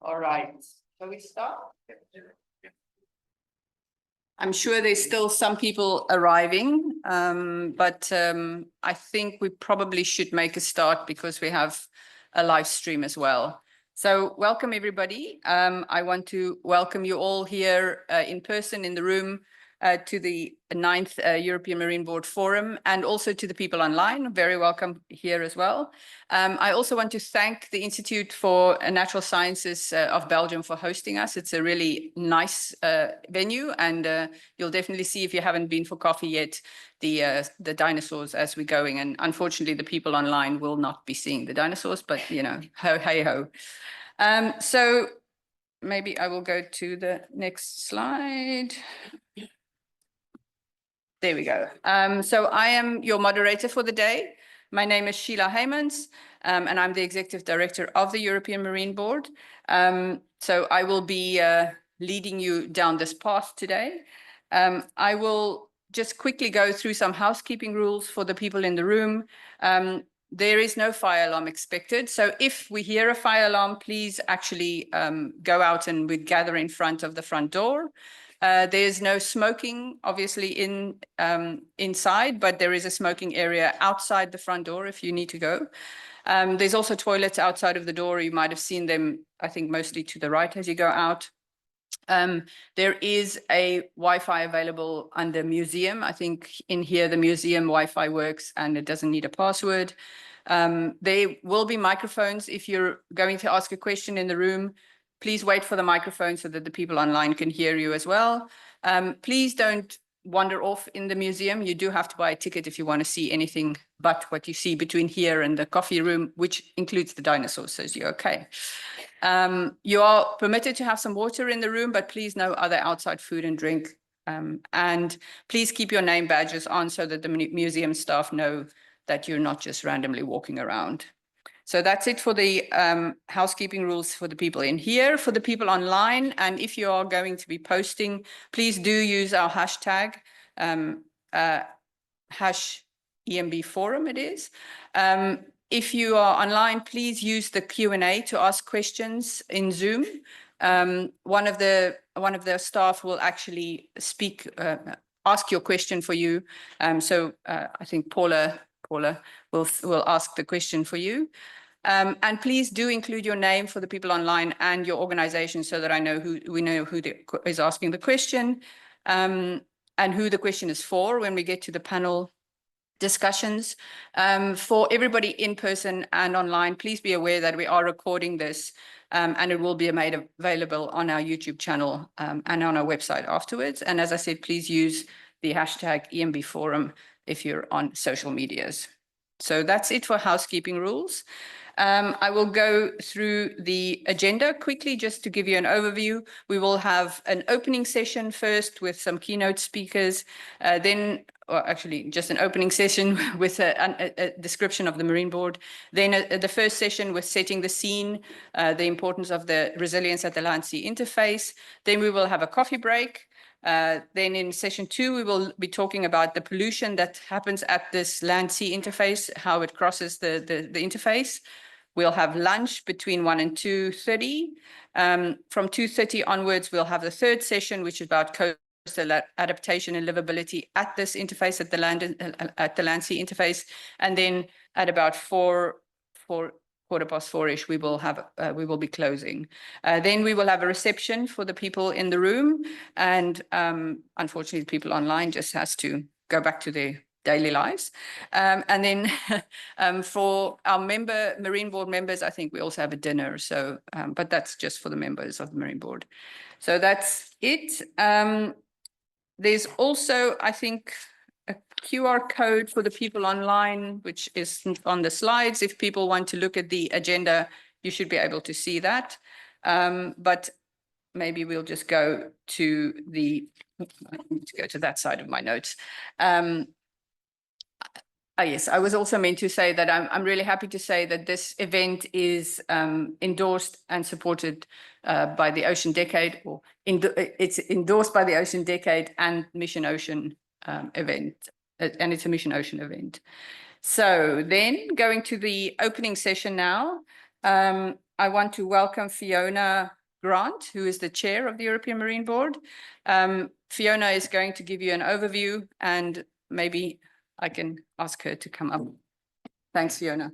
All right, shall we start? I'm sure there's still some people arriving, but I think we probably should make a start because we have a live stream as well. So welcome everybody. I want to welcome you all here in person in the room to the 9th European Marine Board Forum, and also to the people online. Very welcome here as well. I also want to thank the Institute for Natural Sciences of Belgium for hosting us. It's a really nice venue, and you'll definitely see, if you haven't been for coffee yet, the dinosaurs as we're going. And unfortunately, the people online will not be seeing the dinosaurs, but you know, hey ho. So maybe I will go to the next slide. There we go. So I am your moderator for the day. My name is Sheila Heymans, and I'm the Executive Director of the European Marine Board. So I will be leading you down this path today. I will just quickly go through some housekeeping rules for the people in the room. There is no fire alarm expected. So if we hear a fire alarm, please actually go out and we gather in front of the front door. There's no smoking, obviously, inside, but there is a smoking area outside the front door if you need to go. There's also toilets outside of the door. You might have seen them, I think, mostly to the right as you go out. There is a Wi-Fi available under museum. I think in here the museum Wi-Fi works and it doesn't need a password. There will be microphones if you're going to ask a question in the room. Please wait for the microphone so that the people online can hear you as well. Please don't wander off in the museum. You do have to buy a ticket if you want to see anything but what you see between here and the coffee room, which includes the dinosaurs, so you're okay. You are permitted to have some water in the room, but please no other outside food and drink. And please keep your name badges on so that the museum staff know that you're not just randomly walking around. So that's it for the housekeeping rules for the people in here. For the people online, and if you are going to be posting, please do use our hashtag, hash EMB Forum it is. If you are online, please use the Q&A to ask questions in Zoom. One of the staff will actually speak, ask your question for you. So I think Paula will ask the question for you. And please do include your name for the people online and your organization so that we know who is asking the question, and who the question is for when we get to the panel discussions. For everybody in person and online, please be aware that we are recording this, and it will be made available on our YouTube channel and on our website afterwards. And as I said, please use the hashtag EMB Forum if you're on social medias. So that's it for housekeeping rules. I will go through the agenda quickly just to give you an overview. We will have an opening session first with some keynote speakers, then, or actually just an opening session with a description of the Marine Board. Then the first session with setting the scene, the importance of the resilience at the land-sea interface. Then we will have a coffee break. Then in session 2, we will be talking about the pollution that happens at this land-sea interface, how it crosses the interface. We'll have lunch between 1 and 2:30. From 2:30 onwards, we'll have the third session, which is about coastal adaptation and livability at this interface, at the land-sea interface. And then at about 4:15-ish, we will be closing. Then we will have a reception for the people in the room, and unfortunately, the people online just has to go back to their daily lives. And then for our Marine Board members, I think we also have a dinner. So, but that's just for the members of the Marine Board. So that's it. There's also, I think, a QR code for the people online, which is on the slides. If people want to look at the agenda, you should be able to see that. But maybe we'll just go to I need to go to that side of my notes. Yes, I was also meant to say that I'm really happy to say that this event is endorsed and supported by the Ocean Decade, or it's endorsed by the Ocean Decade and Mission Ocean event, and it's a Mission Ocean event. So then going to the opening session now, I want to welcome Fiona Grant, who is the chair of the European Marine Board. Fiona is going to give you an overview, and maybe I can ask her to come up. Thanks, Fiona.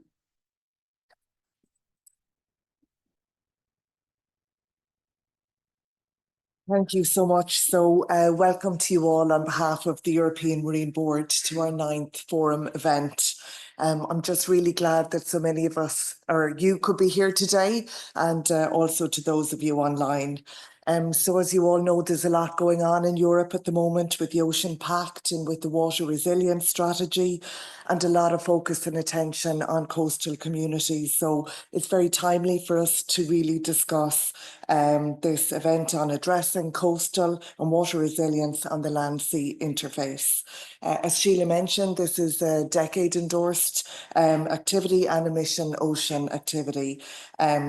Thank you so much. So welcome to you all on behalf of the European Marine Board to our 9th Forum event. I'm just really glad that so many of us, or you, could be here today, and also to those of you online. So as you all know, there's a lot going on in Europe at the moment with the Ocean Pact and with the Water Resilience Strategy, and a lot of focus and attention on coastal communities. So it's very timely for us to really discuss this event on addressing coastal and water resilience on the land-sea interface. As Sheila mentioned, this is a decade-endorsed activity and a mission ocean activity.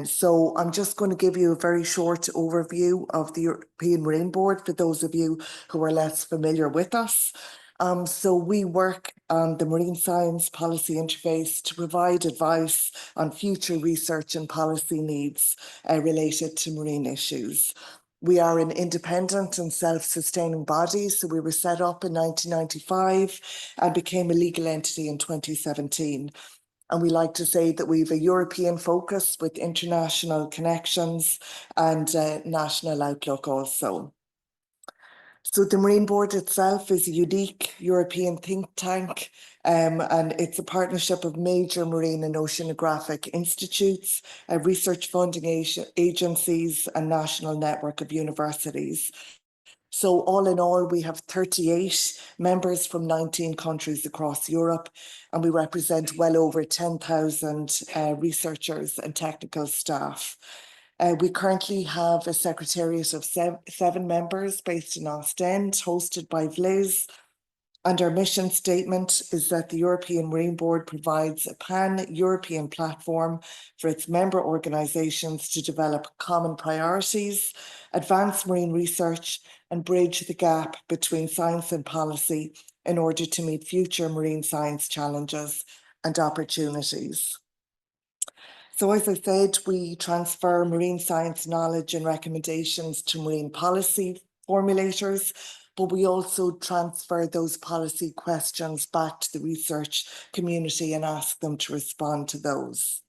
So I'm just going to give you a very short overview of the European Marine Board for those of you who are less familiar with us. So we work on the marine science policy interface to provide advice on future research and policy needs related to marine issues. We are an independent and self-sustaining body, so we were set up in 1995 and became a legal entity in 2017. And we like to say that we have a European focus with international connections and national outlook also. So the Marine Board itself is a unique European think tank, and it's a partnership of major marine and oceanographic institutes, research funding agencies, and national network of universities. So all in all, we have 38 members from 19 countries across Europe, and we represent well over 10,000 researchers and technical staff. We currently have a secretariat of seven members based in Ostend, hosted by Vliz. And our mission statement is that the European Marine Board provides a pan-European platform for its member organisations to develop common priorities, advance marine research, and bridge the gap between science and policy in order to meet future marine science challenges and opportunities. So as I said, we transfer marine science knowledge and recommendations to marine policy formulators, but we also transfer those policy questions back to the research community and ask them to respond to those.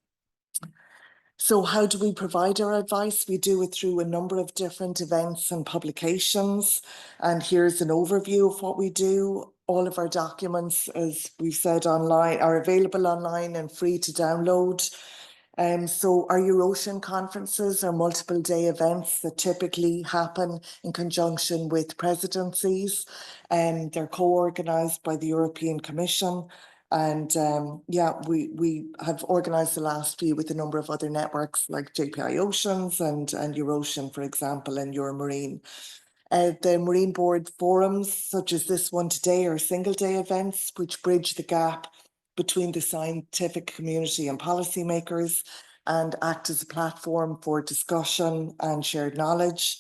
So how do we provide our advice? We do it through a number of different events and publications. And here's an overview of what we do. All of our documents, as we've said, online are available online and free to download. So our Eurocian conferences are multiple day events that typically happen in conjunction with presidencies, and they're co-organised by the European Commission. And yeah, we have organised the last few with a number of other networks like JPI Oceans and Eurocian, for example, and Euromarine. The Marine Board forums, such as this one today, are single day events which bridge the gap between the scientific community and policymakers and act as a platform for discussion and shared knowledge.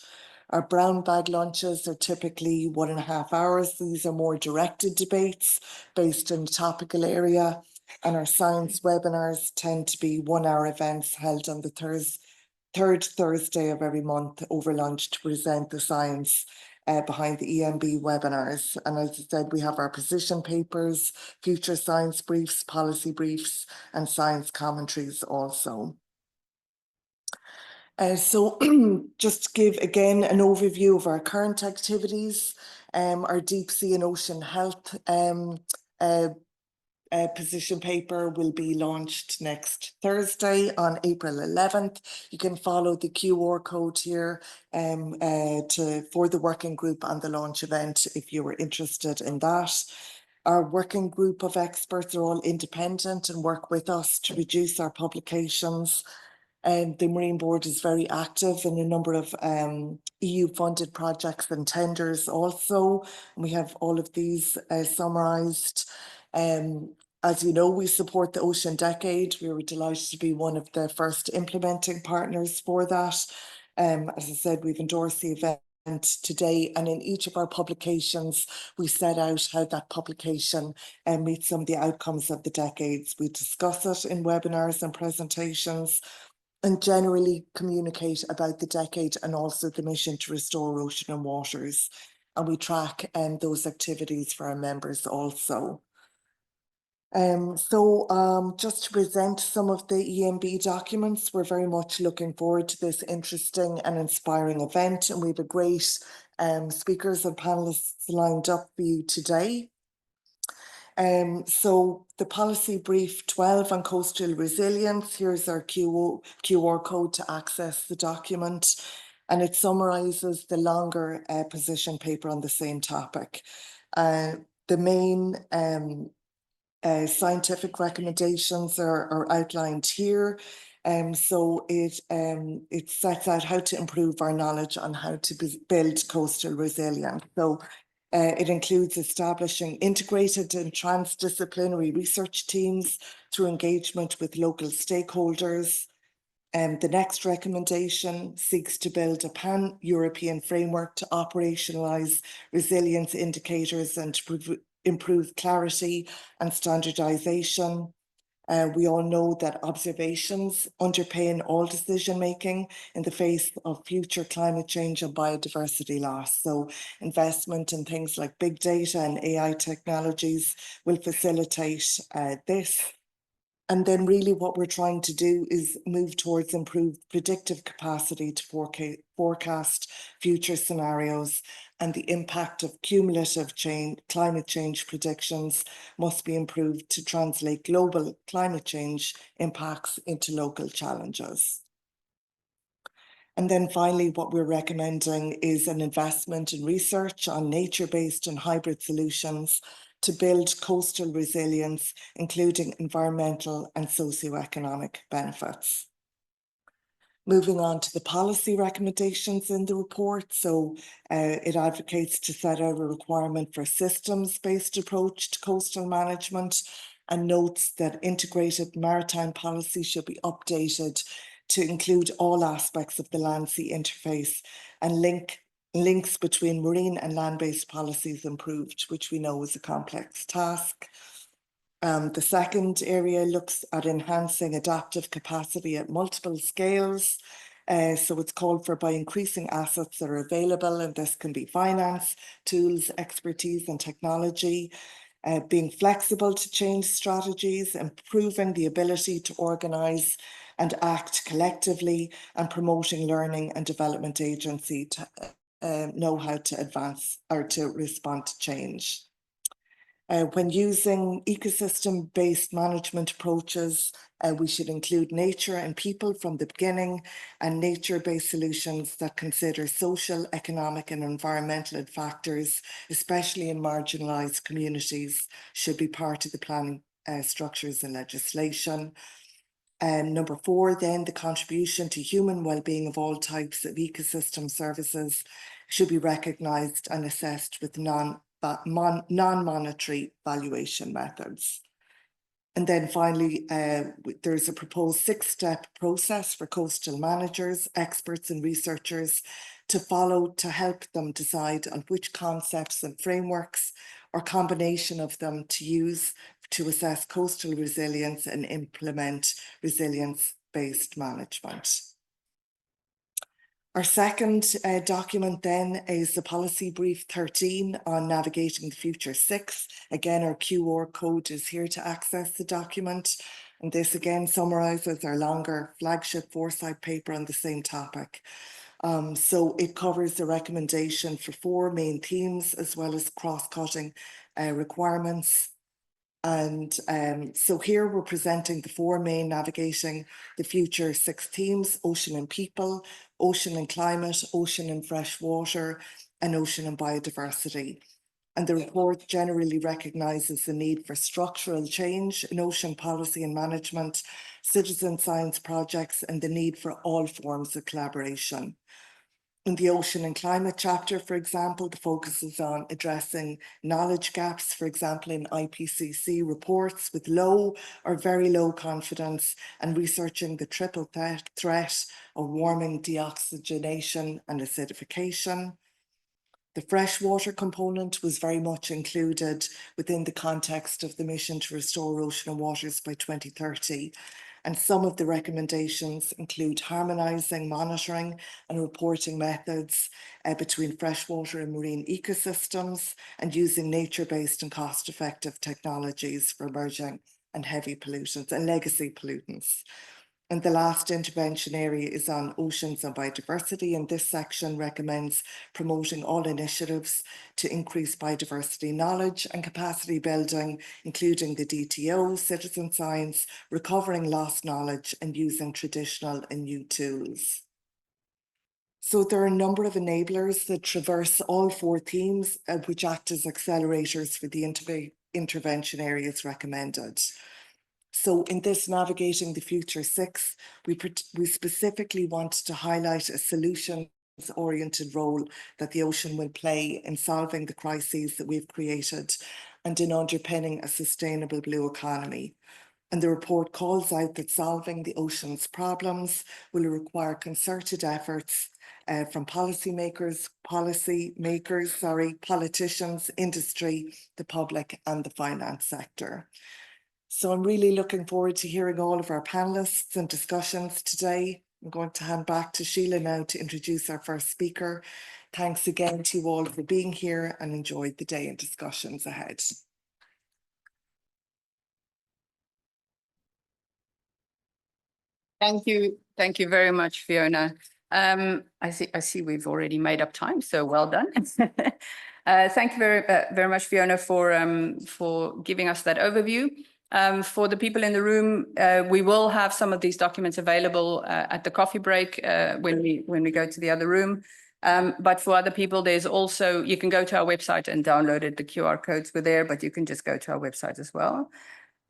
Our brown bag lunches are typically 1.5 hours. These are more directed debates based on a topical area. And our science webinars tend to be 1-hour events held on the third Thursday of every month over lunch to present the science behind the EMB webinars. And as I said, we have our position papers, future science briefs, policy briefs, and science commentaries also. So just to give again an overview of our current activities, our deep sea and ocean health position paper will be launched next Thursday on April 11th. You can follow the QR code here for the working group on the launch event if you were interested in that. Our working group of experts are all independent and work with us to reduce our publications. And the Marine Board is very active in a number of EU-funded projects and tenders also. We have all of these summarised. As you know, we support the Ocean Decade. We were delighted to be one of the first implementing partners for that. As I said, we've endorsed the event today, and in each of our publications, we set out how that publication meets some of the outcomes of the decades. We discuss it in webinars and presentations. and generally communicate about the decade and also the mission to restore ocean and waters. And we track those activities for our members also. Just to present some of the EMB documents, we're very much looking forward to this interesting and inspiring event, and we have a great speakers and panelists lined up for you today. So the policy brief 12 on coastal resilience, here's our QR code to access the document, and it summarises the longer position paper on the same topic. The main scientific recommendations are outlined here. So it sets out how to improve our knowledge on how to build coastal resilience. So it includes establishing integrated and transdisciplinary research teams through engagement with local stakeholders. The next recommendation seeks to build a pan-European framework to operationalise resilience indicators and to improve clarity and standardisation. We all know that observations underpin all decision making in the face of future climate change and biodiversity loss. So investment in things like big data and AI technologies will facilitate this. And then really what we're trying to do is move towards improved predictive capacity to forecast future scenarios, and the impact of cumulative climate change predictions must be improved to translate global climate change impacts into local challenges. And then finally, what we're recommending is an investment in research on nature-based and hybrid solutions to build coastal resilience, including environmental and socioeconomic benefits. Moving on to the policy recommendations in the report. So it advocates to set out a requirement for a systems-based approach to coastal management, and notes that integrated maritime policy should be updated to include all aspects of the land-sea interface, and links between marine and land-based policies improved, which we know is a complex task. The second area looks at enhancing adaptive capacity at multiple scales. So it's called for by increasing assets that are available, and this can be finance, tools, expertise and technology, being flexible to change strategies, improving the ability to organise and act collectively, and promoting learning and development agency to know how to advance or to respond to change. When using ecosystem-based management approaches, we should include nature and people from the beginning, and nature-based solutions that consider social, economic and environmental factors, especially in marginalised communities, should be part of the planning structures and legislation. Number 4, then, the contribution to human well-being of all types of ecosystem services should be recognised and assessed with non-monetary valuation methods. And then finally, there's a proposed 6-step process for coastal managers, experts and researchers to follow to help them decide on which concepts and frameworks or combination of them to use to assess coastal resilience and implement resilience-based management. Our second document then is the policy brief 13 on navigating the future 6. Again, our QR code is here to access the document. And this again summarises our longer flagship foresight paper on the same topic. So it covers the recommendation for 4 main themes as well as cross-cutting requirements. And so here we're presenting the 4 main navigating the future 6 themes: ocean and people, ocean and climate, ocean and fresh water, and ocean and biodiversity. And the report generally recognises the need for structural change in ocean policy and management, citizen science projects, and the need for all forms of collaboration. In the ocean and climate chapter, for example, the focus is on addressing knowledge gaps, for example, in IPCC reports with low or very low confidence, and researching the triple threat of warming, deoxygenation and acidification. The freshwater component was very much included within the context of the mission to restore ocean and waters by 2030. And some of the recommendations include harmonising monitoring and reporting methods between freshwater and marine ecosystems, and using nature-based and cost-effective technologies for emerging and heavy pollutants and legacy pollutants. And the last intervention area is on oceans and biodiversity, and this section recommends promoting all initiatives to increase biodiversity knowledge and capacity building, including the DTO, citizen science, recovering lost knowledge, and using traditional and new tools. So there are a number of enablers that traverse all 4 themes, which act as accelerators for the intervention areas recommended. So in this Navigating the Future 6, we specifically want to highlight a solutions-oriented role that the ocean will play in solving the crises that we've created and in underpinning a sustainable blue economy. And the report calls out that solving the ocean's problems will require concerted efforts from politicians, industry, the public, and the finance sector. So I'm really looking forward to hearing all of our panellists and discussions today. I'm going to hand back to Sheila now to introduce our first speaker. Thanks again to you all for being here, and enjoy the day and discussions ahead. Thank you. Thank you very much, Fiona. I see we've already made up time, so well done. Thank you very much, Fiona, for giving us that overview. For the people in the room, we will have some of these documents available at the coffee break when we go to the other room. But for other people, there's also, you can go to our website and download it. The QR codes were there, but you can just go to our website as well.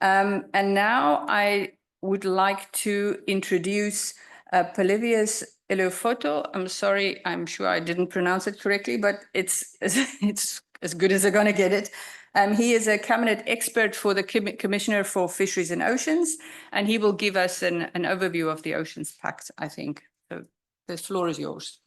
And now I would like to introduce Polyvios Eliofotou. I'm sorry, I'm sure I didn't pronounce it correctly, but it's as good as I'm going to get it. He is a cabinet expert for the Commissioner for Fisheries and Oceans, and he will give us an overview of the Oceans Pact, I think. So the floor is yours.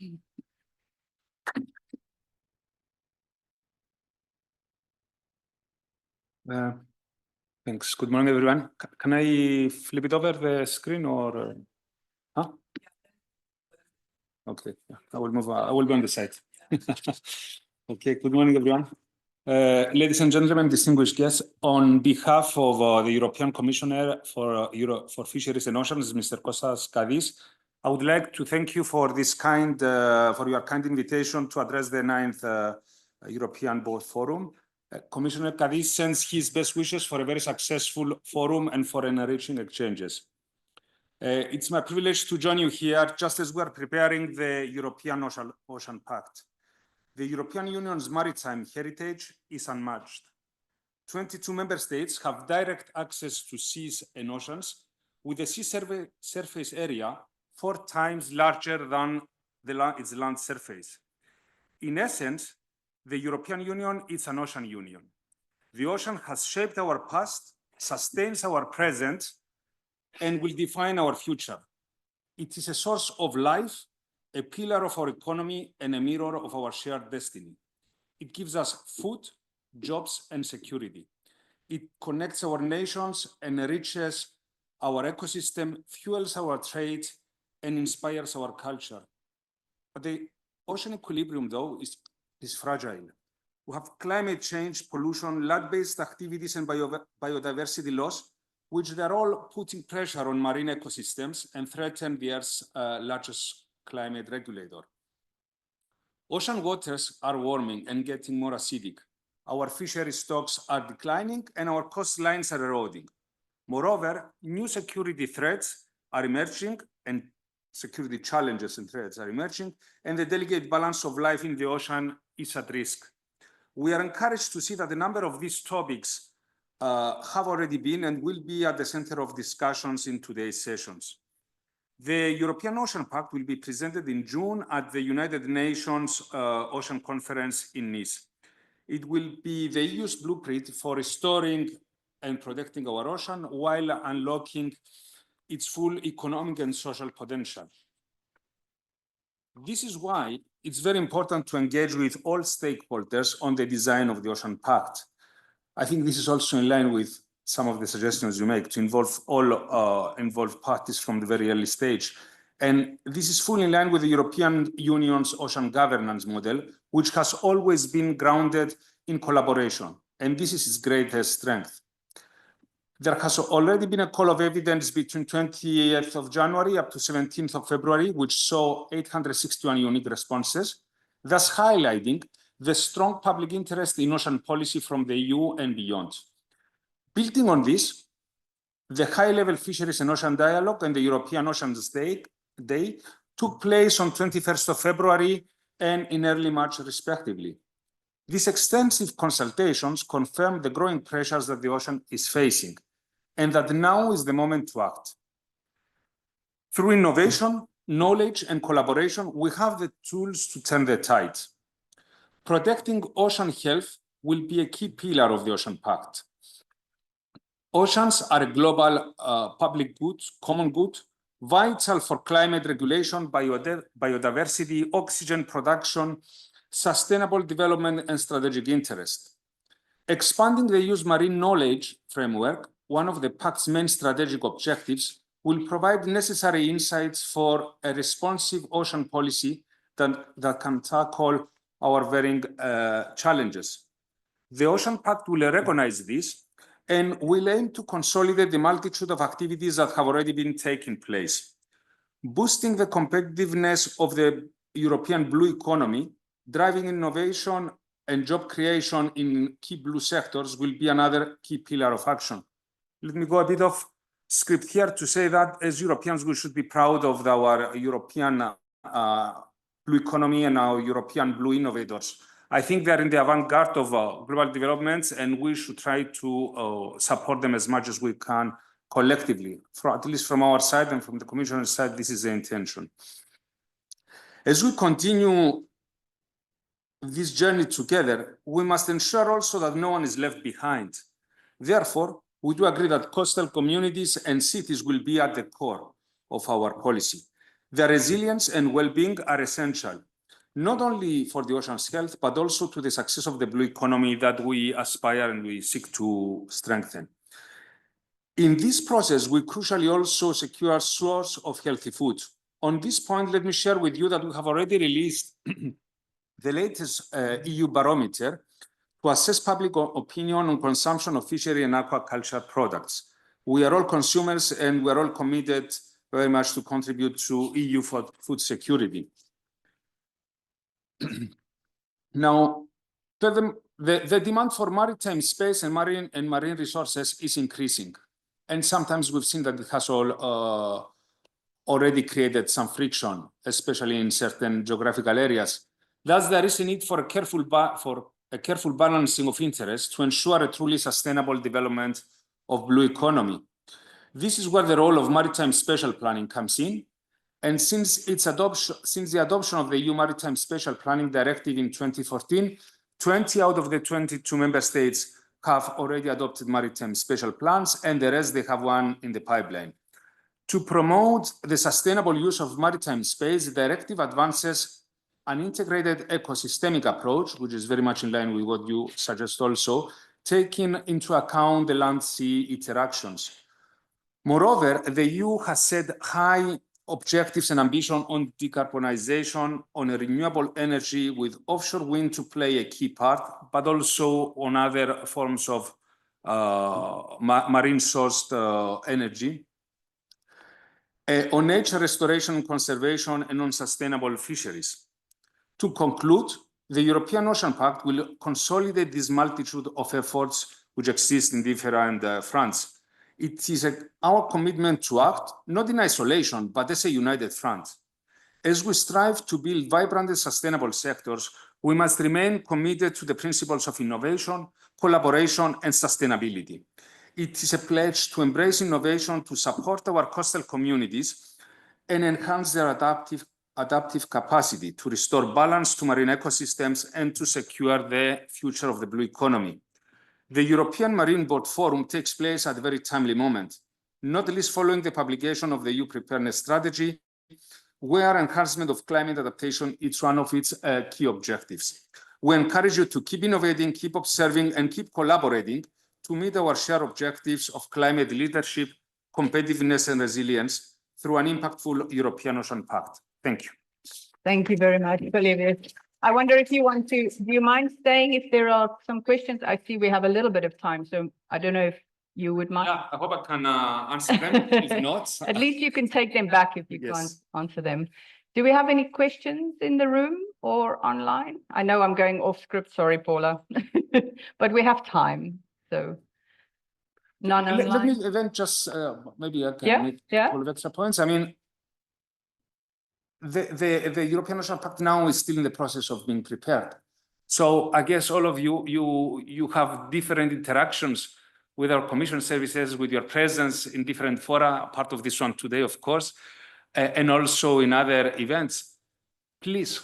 Thanks. Good morning, everyone. Can I flip it over the screen or? Huh? Okay, I will move. I will be on the side. Okay. Good morning, everyone. Ladies and gentlemen, distinguished guests, on behalf of the European Commissioner for Fisheries and Oceans, Mr. Kostas Kadis, I would like to thank you for this for your kind invitation to address the 9th European Board Forum. Commissioner Kadis sends his best wishes for a very successful forum and for enriching exchanges. It's my privilege to join you here just as we are preparing the European Ocean Pact. The European Union's maritime heritage is unmatched. 22 member states have direct access to seas and oceans, with the sea surface area 4 times larger than its land surface. In essence, the European Union is an ocean union. The ocean has shaped our past, sustains our present, and will define our future. It is a source of life, a pillar of our economy, and a mirror of our shared destiny. It gives us food, jobs, and security. It connects our nations and enriches our ecosystem, fuels our trade, and inspires our culture. But the ocean equilibrium, though, is fragile. We have climate change, pollution, land-based activities, and biodiversity loss, which they're all putting pressure on marine ecosystems and threaten the Earth's largest climate regulator. Ocean waters are warming and getting more acidic. Our fishery stocks are declining and our coastlines are eroding. Moreover, new security threats are emerging and security challenges and threats are emerging, and the delicate balance of life in the ocean is at risk. We are encouraged to see that a number of these topics have already been and will be at the center of discussions in today's sessions. The European Ocean Pact will be presented in June at the United Nations Ocean Conference in Nice. It will be the EU's blueprint for restoring and protecting our ocean while unlocking its full economic and social potential. This is why it's very important to engage with all stakeholders on the design of the Ocean Pact. I think this is also in line with some of the suggestions you make to involve all involved parties from the very early stage. And this is fully in line with the European Union's ocean governance model, which has always been grounded in collaboration. And this is its greatest strength. There has already been a call of evidence between 28th of January up to 17th of February, which saw 861 unique responses, thus highlighting the strong public interest in ocean policy from the EU and beyond. Building on this, the high-level Fisheries and Ocean Dialogue and the European Oceans Day took place on 21st of February and in early March, respectively. These extensive consultations confirm the growing pressures that the ocean is facing, and that now is the moment to act. Through innovation, knowledge, and collaboration, we have the tools to turn the tide. Protecting ocean health will be a key pillar of the Ocean Pact. Oceans are a global public good, common good, vital for climate regulation, biodiversity, oxygen production, sustainable development, and strategic interest. Expanding the EU's marine knowledge framework, one of the Pact's main strategic objectives, will provide necessary insights for a responsive ocean policy that can tackle our varying challenges. The Ocean Pact will recognize this and will aim to consolidate the multitude of activities that have already been taking place. Boosting the competitiveness of the European blue economy, driving innovation and job creation in key blue sectors will be another key pillar of action. Let me go a bit off script here to say that as Europeans, we should be proud of our European blue economy and our European blue innovators. I think they're in the avant-garde of global developments, and we should try to support them as much as we can collectively. At least from our side and from the Commissioner's side, this is the intention. As we continue this journey together, we must ensure also that no one is left behind. Therefore, we do agree that coastal communities and cities will be at the core of our policy. Their resilience and well-being are essential, not only for the ocean's health, but also to the success of the blue economy that we aspire and we seek to strengthen. In this process, we crucially also secure a source of healthy food. On this point, let me share with you that we have already released the latest EU barometer to assess public opinion on consumption of fishery and aquaculture products. We are all consumers and we are all committed very much to contribute to EU food security. Now, the demand for maritime space and marine resources is increasing. And sometimes we've seen that it has already created some friction, especially in certain geographical areas. Thus, there is a need for a careful balancing of interests to ensure a truly sustainable development of blue economy. This is where the role of maritime spatial planning comes in. And since the adoption of the EU Maritime Spatial Planning Directive in 2014, 20 out of the 22 member states have already adopted maritime spatial plans, and the rest, they have one in the pipeline. To promote the sustainable use of maritime space, the directive advances an integrated ecosystemic approach, which is very much in line with what you suggest also, taking into account the land-sea interactions. Moreover, the EU has set high objectives and ambition on decarbonization, on renewable energy, with offshore wind to play a key part, but also on other forms of marine-sourced energy, on nature restoration and conservation, and on sustainable fisheries. To conclude, the European Ocean Pact will consolidate this multitude of efforts which exist in different fronts. It is our commitment to act, not in isolation, but as a united front. As we strive to build vibrant and sustainable sectors, we must remain committed to the principles of innovation, collaboration, and sustainability. It is a pledge to embrace innovation to support our coastal communities and enhance their adaptive capacity to restore balance to marine ecosystems and to secure the future of the blue economy. The European Marine Board Forum takes place at a very timely moment, not least following the publication of the EU Preparedness Strategy, where enhancement of climate adaptation is one of its key objectives. We encourage you to keep innovating, keep observing, and keep collaborating to meet our shared objectives of climate leadership, competitiveness and resilience through an impactful European Ocean Pact. Thank you. Thank you very much, Polyvios. I wonder if you want to, do you mind staying if there are some questions? I see we have a little bit of time, so I don't know if you would mind. Yeah, I hope I can answer them. If not, At least you can take them back if you can't Yes. answer them. Do we have any questions in the room or online? I know I'm going off script, sorry, Paula, but we have time, so none let online. me then just maybe I can Yeah, make yeah. a couple of extra points. I mean, the European Ocean Pact now is still in the process of being prepared. So I guess all of you have different interactions with our Commission services, with your presence in different fora, part of this one today, of course, and also in other events. Please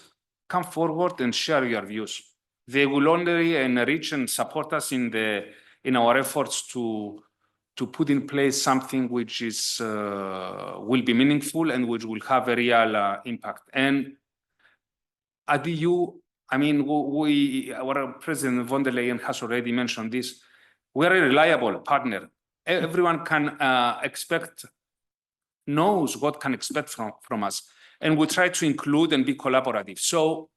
come forward and share your views. They will only enrich and support us in our efforts to put in place something which is will be meaningful and which will have a real impact. And at the EU, I mean, our President von der Leyen has already mentioned this. We're a reliable partner. Everyone can knows what can expect from us. And we try to include and be collaborative. So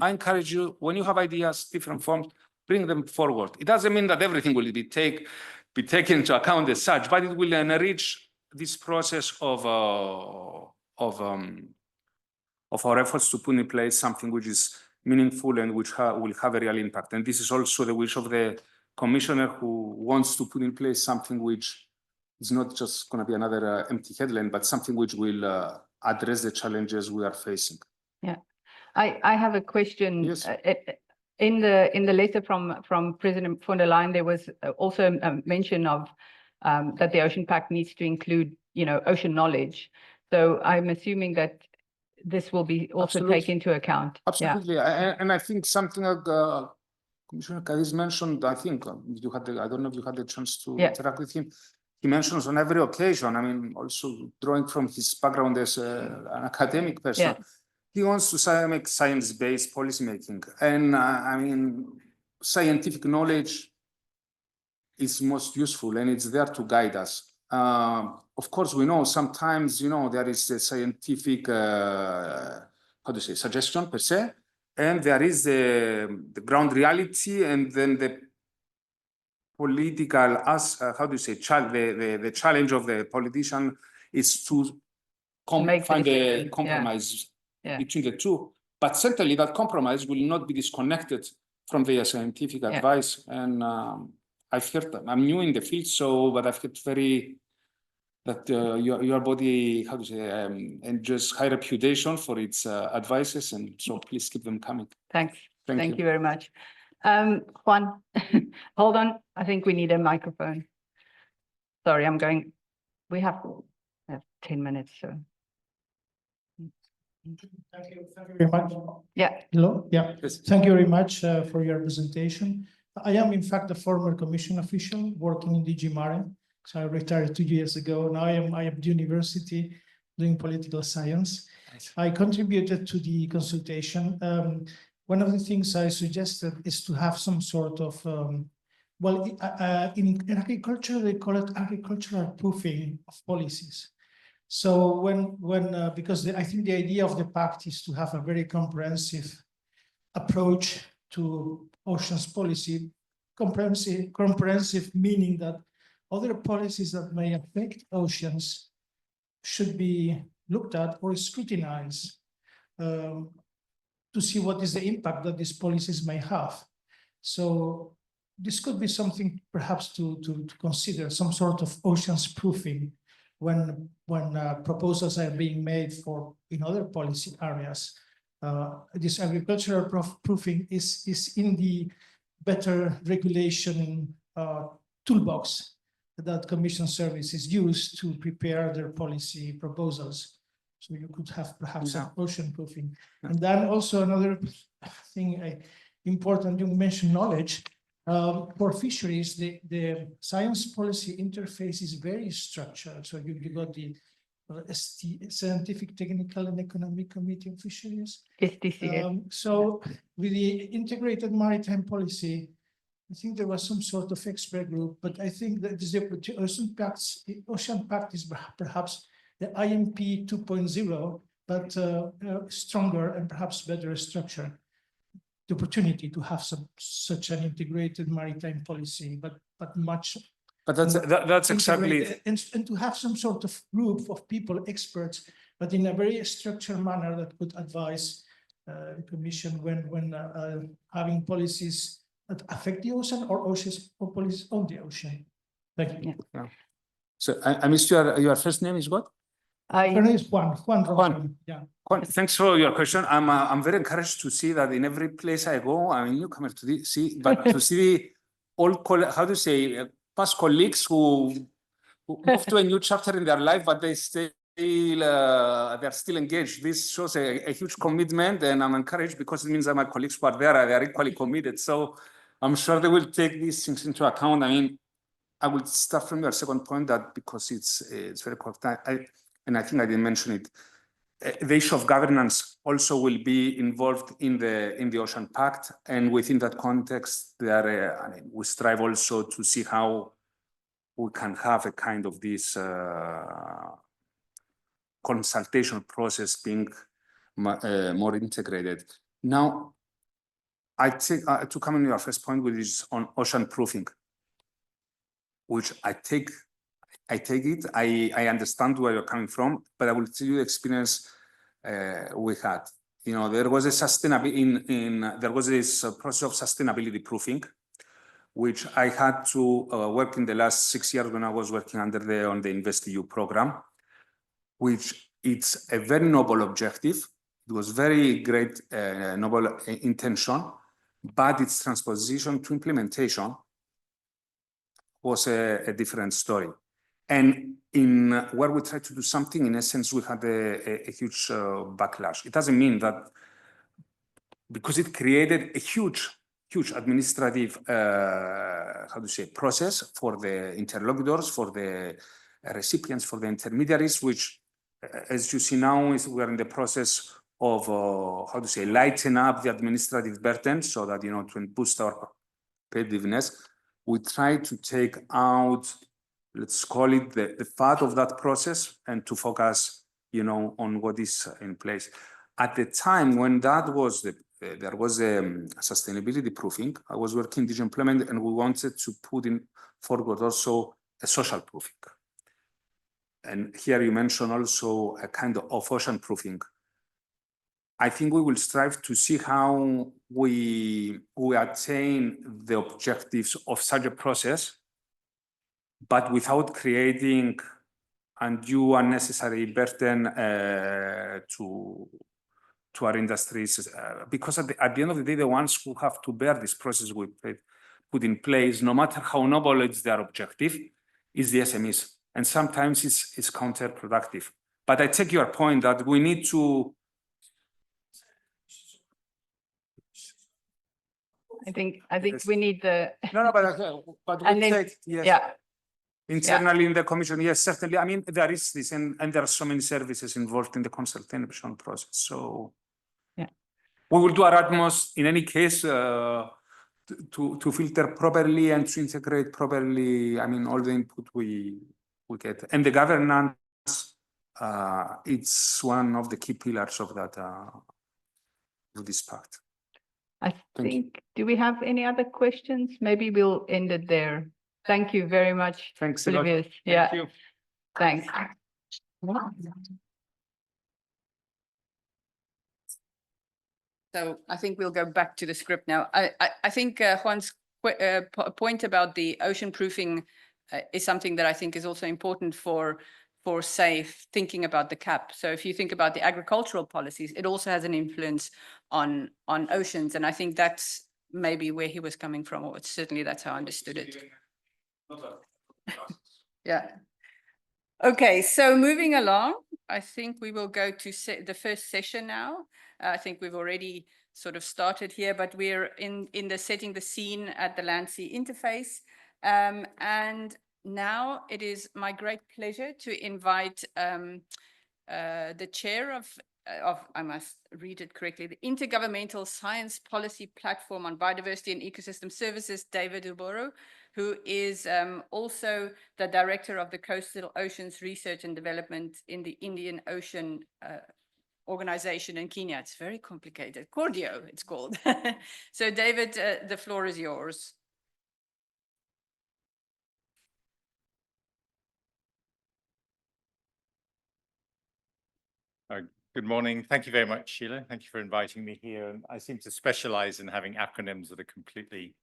I encourage you, when you have ideas, different forms, bring them forward. It doesn't mean that everything will be taken into account as such, but it will enrich this process of our efforts to put in place something which is meaningful and which will have a real impact. And this is also the wish of the Commissioner, who wants to put in place something which is not just going to be another empty headline, but something which will address the challenges we are facing. Yeah, I have a question. Yes. In the letter from President von der Leyen, there was also a mention of that the Ocean Pact needs to include, ocean knowledge. So I'm assuming that this will be also taken into account. Absolutely, yeah. And I think something like Commissioner Cadiz mentioned. I think you had I don't know if you had the chance to interact with him. He mentions on every occasion. I mean, also drawing from his background as an academic person. Yeah. He wants to make science-based policymaking, and I mean, scientific knowledge is most useful, and it's there to guide us. Of course, we know sometimes, there is a scientific, suggestion per se, and there is the ground reality, and then the political, the challenge of the politician is to find a compromise between the two. But certainly that compromise will not be disconnected from the scientific advice. And I've heard, I'm new in the field, but I've heard that your body, enjoys high reputation for its advices, and so please keep them coming. Thanks. Thank you very much. Juan, hold on. I think we need a microphone. Sorry, we have 10 minutes, so. Thank you very much. Yeah. Hello. Yeah. Yes. Thank you very much for your presentation. I am, in fact, a former commission official working in DG Mare. So I retired 2 years ago. Now I am at university doing political science. Nice. I contributed to the consultation. One of the things I suggested is to have some sort of, in agriculture, they call it agricultural proofing of policies. So because I think the idea of the pact is to have a very comprehensive approach to oceans policy, comprehensive meaning that other policies that may affect oceans should be looked at or scrutinized to see what is the impact that these policies may have. So this could be something perhaps to consider, some sort of oceans proofing when proposals are being made in other policy areas. This agricultural proofing is in the better regulation toolbox that Commission services use to prepare their policy proposals. So you could have perhaps an ocean proofing. And then also another thing important, you mentioned knowledge. For fisheries, the science policy interface is very structured. So you got the Scientific, Technical and Economic Committee of Fisheries. STCF. So with the integrated maritime policy, I think there was some sort of expert group, but I think that the Ocean Pact is perhaps the IMP 2.0, but stronger and perhaps better structure. The opportunity to have such an integrated maritime policy, but much. But that's exactly it. And to have some sort of group of people, experts, but in a very structured manner that could advise the Commission when having policies that affect the ocean or oceans or policies on the ocean. Thank you. Yeah. So I missed your first name is what? Her name is Juan Rojo. Yeah. Juan, thanks for your question. I'm very encouraged to see that in every place I go, I mean, newcomer to see, but to see all how to say past colleagues who move to a new chapter in their life, but they still they're still engaged. This shows a huge commitment, and I'm encouraged because it means that my colleagues who are there, they are equally committed. So I'm sure they will take these things into account. I mean, I will start from your second point that because it's very correct. And I think I didn't mention it. The issue of governance also will be involved in the Ocean Pact, and within that context, I mean, we strive also to see how we can have a kind of this consultation process being more integrated. Now, I take to come on your first point, which is on ocean proofing, which I take it. I understand where you're coming from, but I will tell you the experience we had. You know, there was a there was this process of sustainability proofing, which I had to work in the last 6 years when I was working on the InvestEU program, which it's a very noble objective. It was very great noble intention, but its transposition to implementation was a different story. And in where we tried to do something, in essence, we had a huge backlash. It doesn't mean that because it created a huge administrative, how to say, process for the interlocutors, for the recipients, for the intermediaries, which, as you see now, we're in the process of, how to say, lighten up the administrative burden so that, you know, to boost our competitiveness. We try to take out, let's call it the fat of that process and to focus, you know, on what is in place. At the time when that was there was a sustainability proofing, I was working DG Employment, and we wanted to put in forward also a social proofing. And here you mentioned also a kind of ocean proofing. I think we will strive to see how we attain the objectives of such a process, but without creating undue unnecessary burden to our industries, because at the end of the day, the ones who have to bear this process we put in place, no matter how noble it's their objective, is the SMEs, and sometimes it's counterproductive. But I take your point that we need to. I think we need the. No, but we take, yes. Yeah. Internally in the Commission, yes, certainly. I mean, there is this, and there are so many services involved in the consultation process. So, yeah, we will do our utmost in any case to filter properly and to integrate properly. I mean, all the input we get, and the governance. It's one of the key pillars of that of this pact. I think. Do we have any other questions? Maybe we'll end it there. Thank you very much. Thanks a lot. Polyvios. Yeah. Thank you. Thanks. So I think we'll go back to the script now. I think Juan's point about the ocean proofing is something that I think is also important for safe thinking about the CAP. So if you think about the agricultural policies, it also has an influence on oceans, and I think that's maybe where he was coming from, or certainly that's how I understood it. Yeah. Okay, so moving along, I think we will go to the first session now. I think we've already sort of started here, but we're in the setting the scene at the Land-Sea interface. And now it is my great pleasure to invite the chair of I must read it correctly, the Intergovernmental Science Policy Platform on Biodiversity and Ecosystem Services, David Obura, who is also the director of the Coastal Oceans Research and Development in the Indian Ocean organization in Kenya. It's very complicated. Cordio, it's called. So David, the floor is yours. Good morning. Thank you very much, Sheila. Thank you for inviting me here. And I seem to specialize in having acronyms that are completely,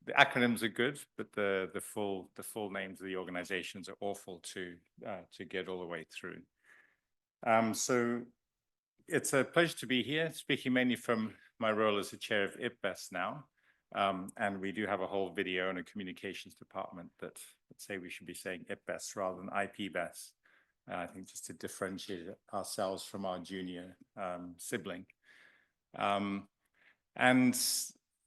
the acronyms are good, but the full names of the organizations are awful to get all the way through. So it's a pleasure to be here, speaking mainly from my role as the chair of IPBES now. And we do have a whole video and a communications department that say we should be saying IPBES rather than IPBES. I think just to differentiate ourselves from our junior sibling. And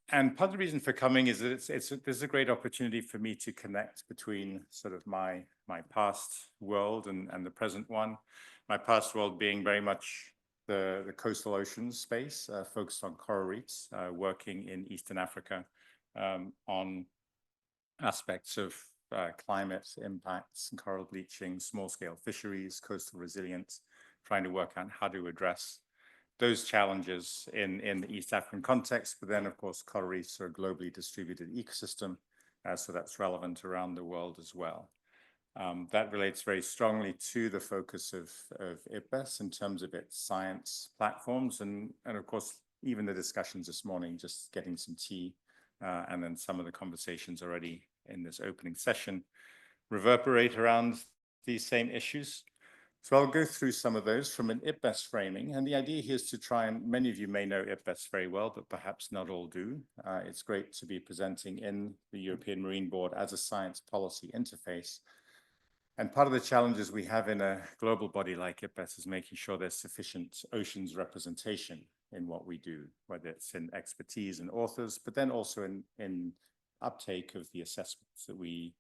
part of the reason for coming is that there's a great opportunity for me to connect between sort of my past world and the present one. My past world being very much the coastal oceans space, focused on coral reefs, working in Eastern Africa on aspects of climate impacts and coral bleaching, small-scale fisheries, coastal resilience, trying to work out how to address those challenges in the East African context. But then, of course, coral reefs are a globally distributed ecosystem, so that's relevant around the world as well. That relates very strongly to the focus of IPBES in terms of its science platforms, and of course, even the discussions this morning, just getting some tea, and then some of the conversations already in this opening session reverberate around these same issues. So I'll go through some of those from an IPBES framing. And the idea here is to try, and many of you may know IPBES very well, but perhaps not all do. It's great to be presenting in the European Marine Board as a science policy interface. And part of the challenges we have in a global body like IPBES is making sure there's sufficient oceans representation in what we do, whether it's in expertise and authors, but then also in uptake of the assessments that we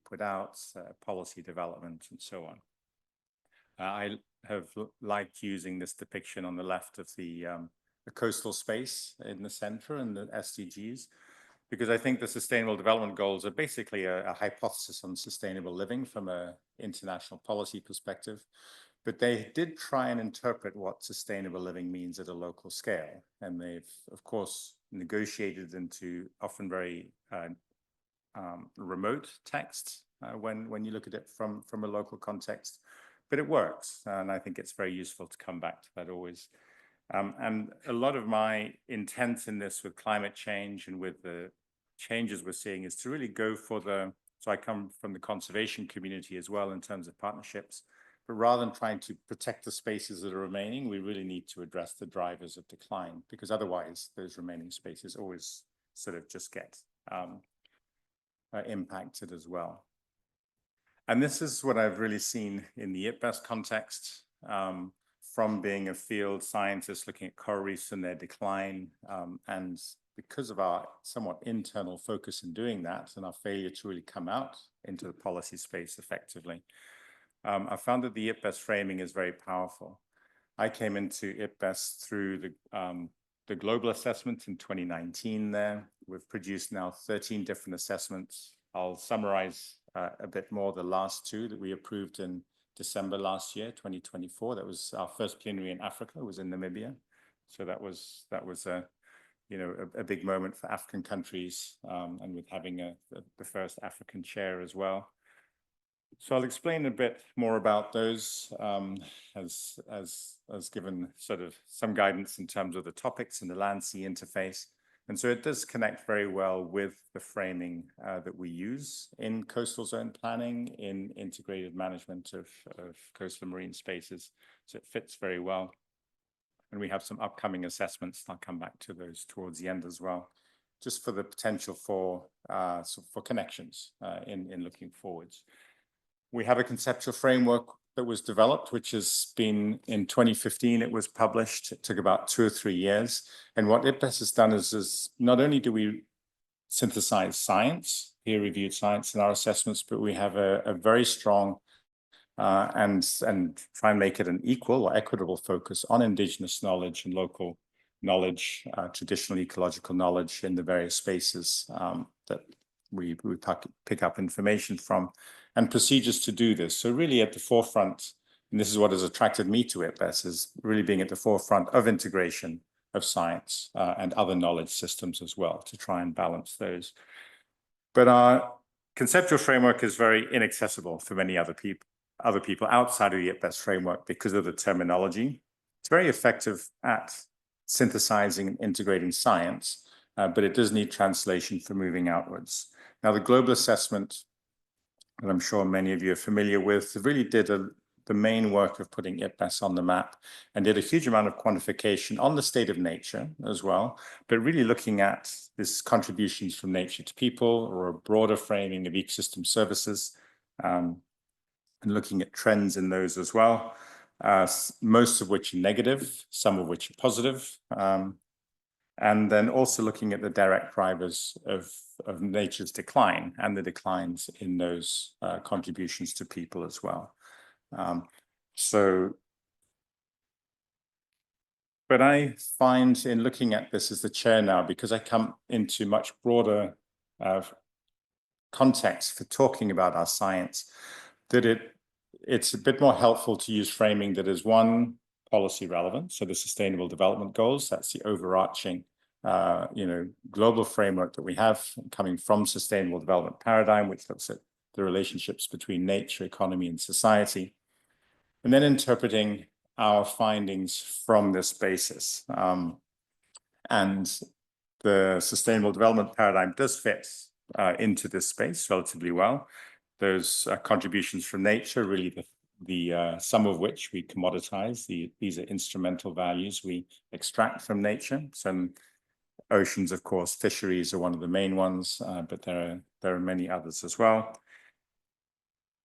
put out, policy development, and so on. I have liked using this depiction on the left of the coastal space in the center and the SDGs, because I think the Sustainable Development Goals are basically a hypothesis on sustainable living from an international policy perspective. But they did try and interpret what sustainable living means at a local scale. And they've, of course, negotiated into often very remote text when you look at it from a local context. But it works. And I think it's very useful to come back to that always. And a lot of my intent in this with climate change and with the changes we're seeing is to really go for so I come from the conservation community as well in terms of partnerships. But rather than trying to protect the spaces that are remaining, we really need to address the drivers of decline, because otherwise those remaining spaces always sort of just get impacted as well. And this is what I've really seen in the IPBES context, from being a field scientist looking at coral reefs and their decline. And because of our somewhat internal focus in doing that and our failure to really come out into the policy space effectively, I found that the IPBES framing is very powerful. I came into IPBES through the global assessment in 2019 there. We've produced now 13 different assessments. I'll summarize a bit more the last two that we approved in December last year, 2024. That was our first plenary in Africa. It was in Namibia. So that was a big moment for African countries, and with having the first African chair as well. So I'll explain a bit more about those, as given sort of some guidance in terms of the topics and the land-sea interface. And so it does connect very well with the framing that we use in coastal zone planning, in integrated management of coastal marine spaces. So it fits very well. And we have some upcoming assessments. I'll come back to those towards the end as well, just for the potential for connections in looking forwards. We have a conceptual framework that was developed, which has been in 2015, it was published. It took about 2 or 3 years. And what IPBES has done is not only do we synthesize science, peer-reviewed science in our assessments, but we have a very strong and try and make it an equal or equitable focus on indigenous knowledge and local knowledge, traditional ecological knowledge in the various spaces that we pick up information from, and procedures to do this. So really at the forefront, and this is what has attracted me to IPBES, is really being at the forefront of integration of science and other knowledge systems as well, to try and balance those. But our conceptual framework is very inaccessible for many other people outside of the IPBES framework because of the terminology. It's very effective at synthesizing and integrating science, but it does need translation for moving outwards. Now, the global assessment, that I'm sure many of you are familiar with, really did the main work of putting IPBES on the map and did a huge amount of quantification on the state of nature as well, but really looking at this contributions from nature to people, or a broader framing of ecosystem services, and looking at trends in those as well, most of which are negative, some of which are positive, and then also looking at the direct drivers of nature's decline and the declines in those contributions to people as well. But I find in looking at this as the chair now, because I come into much broader context for talking about our science, that it's a bit more helpful to use framing that is, one, policy relevant. So the Sustainable Development Goals, that's the overarching global framework that we have coming from Sustainable Development Paradigm, which looks at the relationships between nature, economy, and society. And then interpreting our findings from this basis. And the Sustainable Development Paradigm does fit into this space relatively well. Those contributions from nature, really the some of which we commoditize. These are instrumental values we extract from nature. Some oceans, of course, fisheries are one of the main ones, but there are many others as well.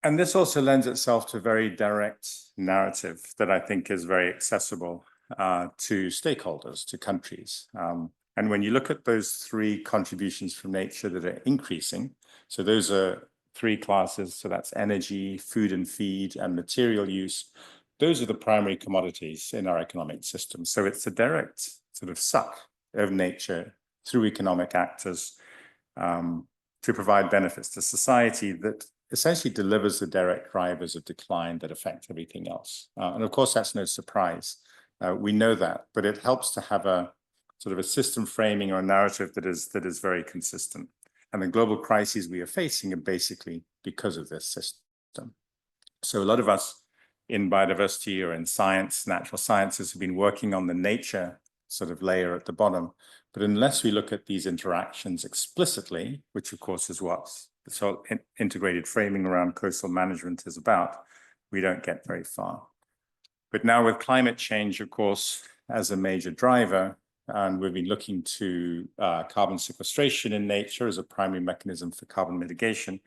And this also lends itself to a very direct narrative that I think is very accessible to stakeholders, to countries. And when you look at those three contributions from nature that are increasing, so those are three classes, so that's energy, food and feed, and material use. Those are the primary commodities in our economic system. So it's a direct sort of suck of nature through economic actors to provide benefits to society that essentially delivers the direct drivers of decline that affect everything else. And of course, that's no surprise. We know that, but it helps to have a sort of a system framing or a narrative that is very consistent. And the global crises we are facing are basically because of this system. So a lot of us in biodiversity or in science, natural sciences, have been working on the nature sort of layer at the bottom. But unless we look at these interactions explicitly, which of course is what this whole integrated framing around coastal management is about, we don't get very far. But now with climate change, of course, as a major driver, and we've been looking to carbon sequestration in nature as a primary mechanism for carbon mitigation.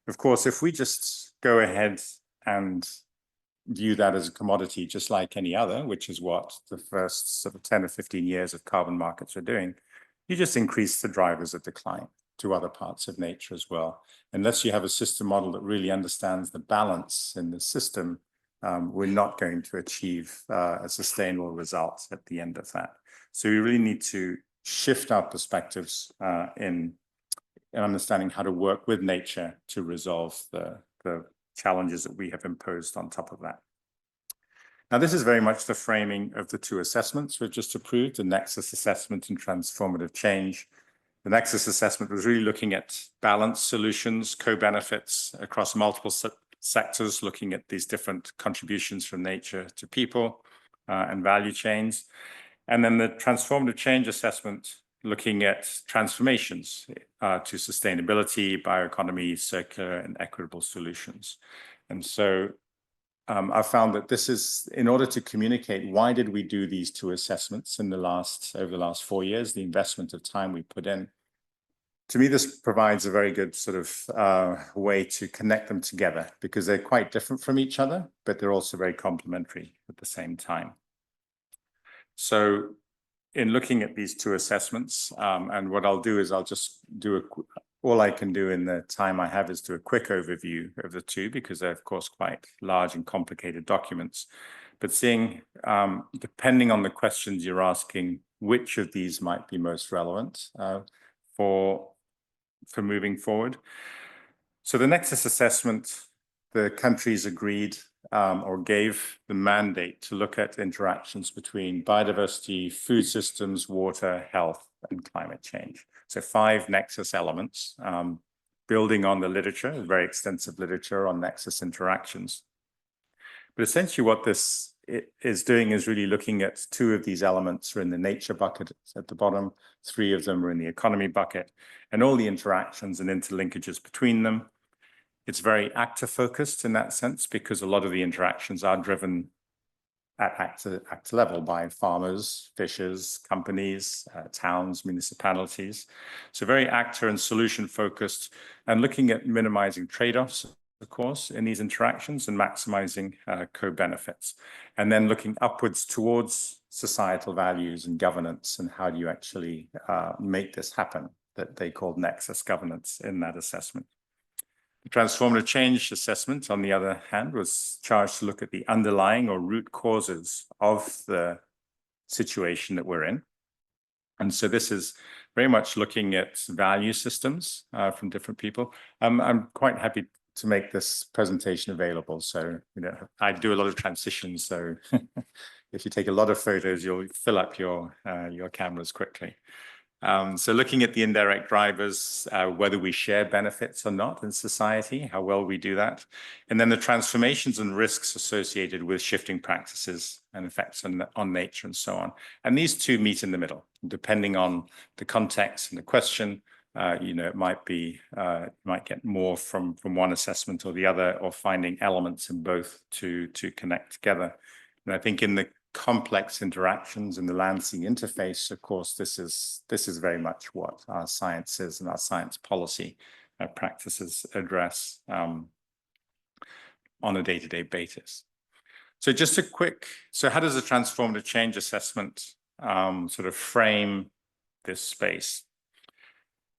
Of course, if we just go ahead and view that as a commodity, just like any other, which is what the first sort of 10 or 15 years of carbon markets are doing, you just increase the drivers of decline to other parts of nature as well. Unless you have a system model that really understands the balance in the system, we're not going to achieve a sustainable result at the end of that. So we really need to shift our perspectives in understanding how to work with nature to resolve the challenges that we have imposed on top of that. Now, this is very much the framing of the two assessments we've just approved, the Nexus Assessment and Transformative Change. The Nexus Assessment was really looking at balanced solutions, co-benefits across multiple sectors, looking at these different contributions from nature to people and value chains. And then the Transformative Change Assessment, looking at transformations to sustainability, bioeconomy, circular and equitable solutions. And so I found that this is, in order to communicate why did we do these two assessments over the last 4 years, the investment of time we put in. To me, this provides a very good sort of way to connect them together, because they're quite different from each other, but they're also very complementary at the same time. So in looking at these two assessments, and what I'll do is I'll just do all I can do in the time I have is do a quick overview of the two, because they're, of course, quite large and complicated documents. But seeing, depending on the questions you're asking, which of these might be most relevant for moving forward. So the Nexus assessment, the countries agreed or gave the mandate to look at interactions between biodiversity, food systems, water, health, and climate change. So 5 Nexus elements, building on the literature, very extensive literature on Nexus interactions. But essentially what this is doing is really looking at 2 of these elements are in the nature bucket at the bottom, 3 of them are in the economy bucket, and all the interactions and interlinkages between them. It's very actor focused in that sense, because a lot of the interactions are driven at actor level by farmers, fishers, companies, towns, municipalities. So very actor and solution focused, and looking at minimizing trade-offs, of course, in these interactions and maximizing co-benefits. And then looking upwards towards societal values and governance, and how do you actually make this happen, that they called Nexus governance in that assessment. The transformative change assessment, on the other hand, was charged to look at the underlying or root causes of the situation that we're in. And so this is very much looking at value systems from different people. I'm quite happy to make this presentation available. So, I do a lot of transitions. So if you take a lot of photos, you'll fill up your cameras quickly. So looking at the indirect drivers, whether we share benefits or not in society, how well we do that. And then the transformations and risks associated with shifting practices and effects on nature and so on. And these 2 meet in the middle, depending on the context and the question. It might be, you might get more from one assessment or the other, or finding elements in both to connect together. And I think in the complex interactions in the land-sea interface, of course, this is very much what our sciences and our science policy practices address on a day-to-day basis. So just a quick, so how does the transformative change assessment sort of frame this space?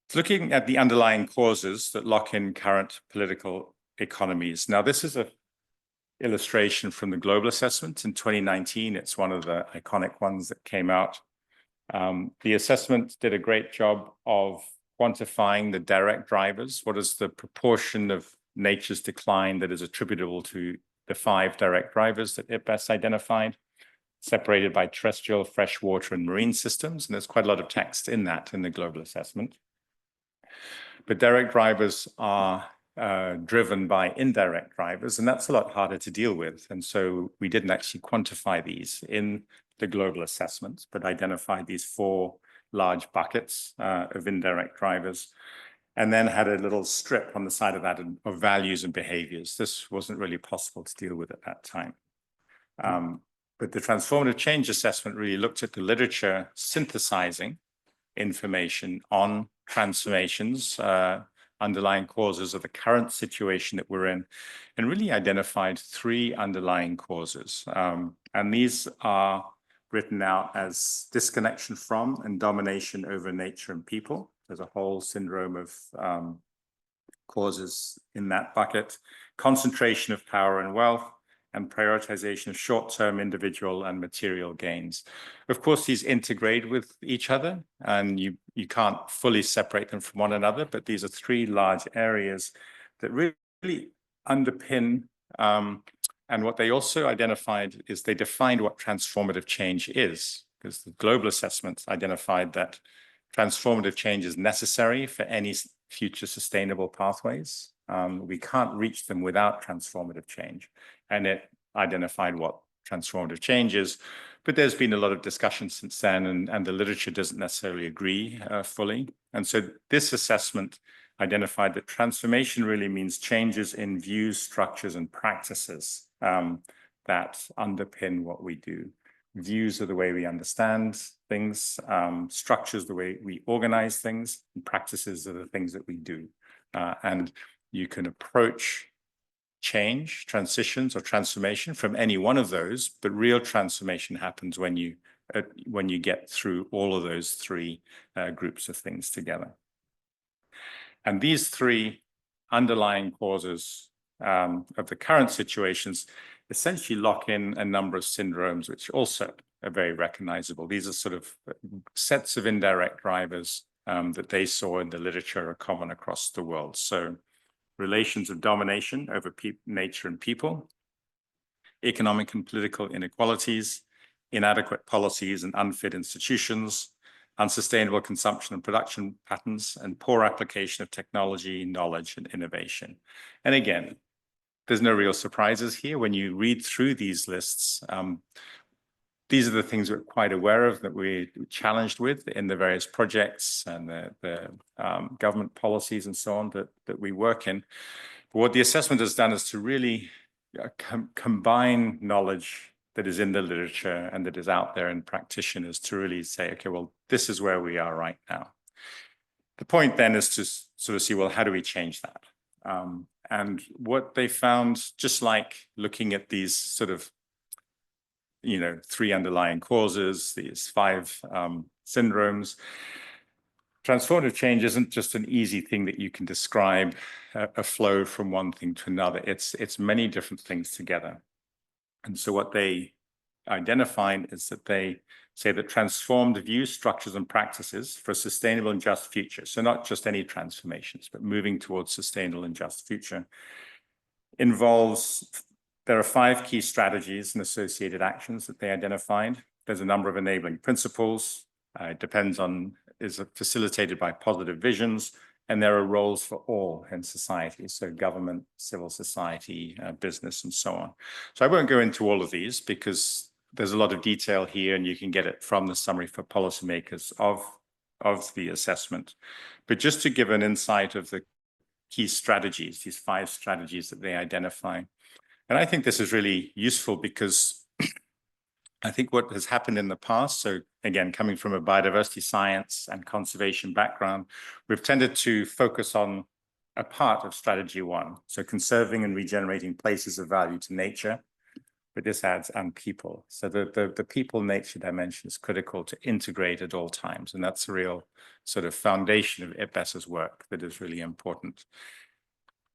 It's looking at the underlying causes that lock in current political economies. Now, this is a illustration from the global assessment in 2019. It's one of the iconic ones that came out. The assessment did a great job of quantifying the direct drivers. What is the proportion of nature's decline that is attributable to the 5 direct drivers that it best identified, separated by terrestrial, freshwater, and marine systems. And there's quite a lot of text in that in the global assessment. But direct drivers are driven by indirect drivers, and that's a lot harder to deal with. And so we didn't actually quantify these in the global assessments, but identified these 4 large buckets of indirect drivers, and then had a little strip on the side of that of values and behaviors. This wasn't really possible to deal with at that time. But the transformative change assessment really looked at the literature synthesizing information on transformations, underlying causes of the current situation that we're in, and really identified 3 underlying causes. And these are written out as disconnection from and domination over nature and people. There's a whole syndrome of causes in that bucket. Concentration of power and wealth, and prioritization of short-term individual and material gains. Of course, these integrate with each other, and you can't fully separate them from one another, but these are 3 large areas that really underpin, and what they also identified is they defined what transformative change is, because the global assessment identified that transformative change is necessary for any future sustainable pathways. We can't reach them without transformative change. And it identified what transformative change is, but there's been a lot of discussion since then, and the literature doesn't necessarily agree fully. And so this assessment identified that transformation really means changes in views, structures, and practices that underpin what we do. Views are the way we understand things, structures the way we organize things, and practices are the things that we do. And you can approach change, transitions, or transformation from any one of those, but real transformation happens when you get through all of those 3 groups of things together. And these three underlying causes of the current situations essentially lock in a number of syndromes, which also are very recognizable. These are sort of sets of indirect drivers that they saw in the literature are common across the world. So relations of domination over nature and people, economic and political inequalities, inadequate policies and unfit institutions, unsustainable consumption and production patterns, and poor application of technology, knowledge, and innovation. And again, there's no real surprises here. When you read through these lists, these are the things we're quite aware of, that we're challenged with in the various projects and the government policies and so on that we work in. But what the assessment has done is to really combine knowledge that is in the literature and that is out there in practitioners to really say, okay, well, this is where we are right now. The point then is to sort of see, well, how do we change that? And what they found, just like looking at these sort of, you know, three underlying causes, these five syndromes, transformative change isn't just an easy thing that you can describe a flow from one thing to another. It's many different things together. And so what they identified is that they say that transformed views, structures, and practices for a sustainable and just future, so not just any transformations, but moving towards sustainable and just future, involves, there are 5 key strategies and associated actions that they identified. There's a number of enabling principles. It depends on, is facilitated by positive visions, and there are roles for all in society, so government, civil society, business, and so on. So I won't go into all of these because there's a lot of detail here, and you can get it from the summary for policymakers of the assessment. But just to give an insight of the key strategies, these 5 strategies that they identify. And I think this is really useful because I think what has happened in the past, so again, coming from a biodiversity science and conservation background, we've tended to focus on a part of strategy 1, so conserving and regenerating places of value to nature, but this adds and people. So the people-nature dimension is critical to integrate at all times, and that's a real sort of foundation of IPBES's work that is really important.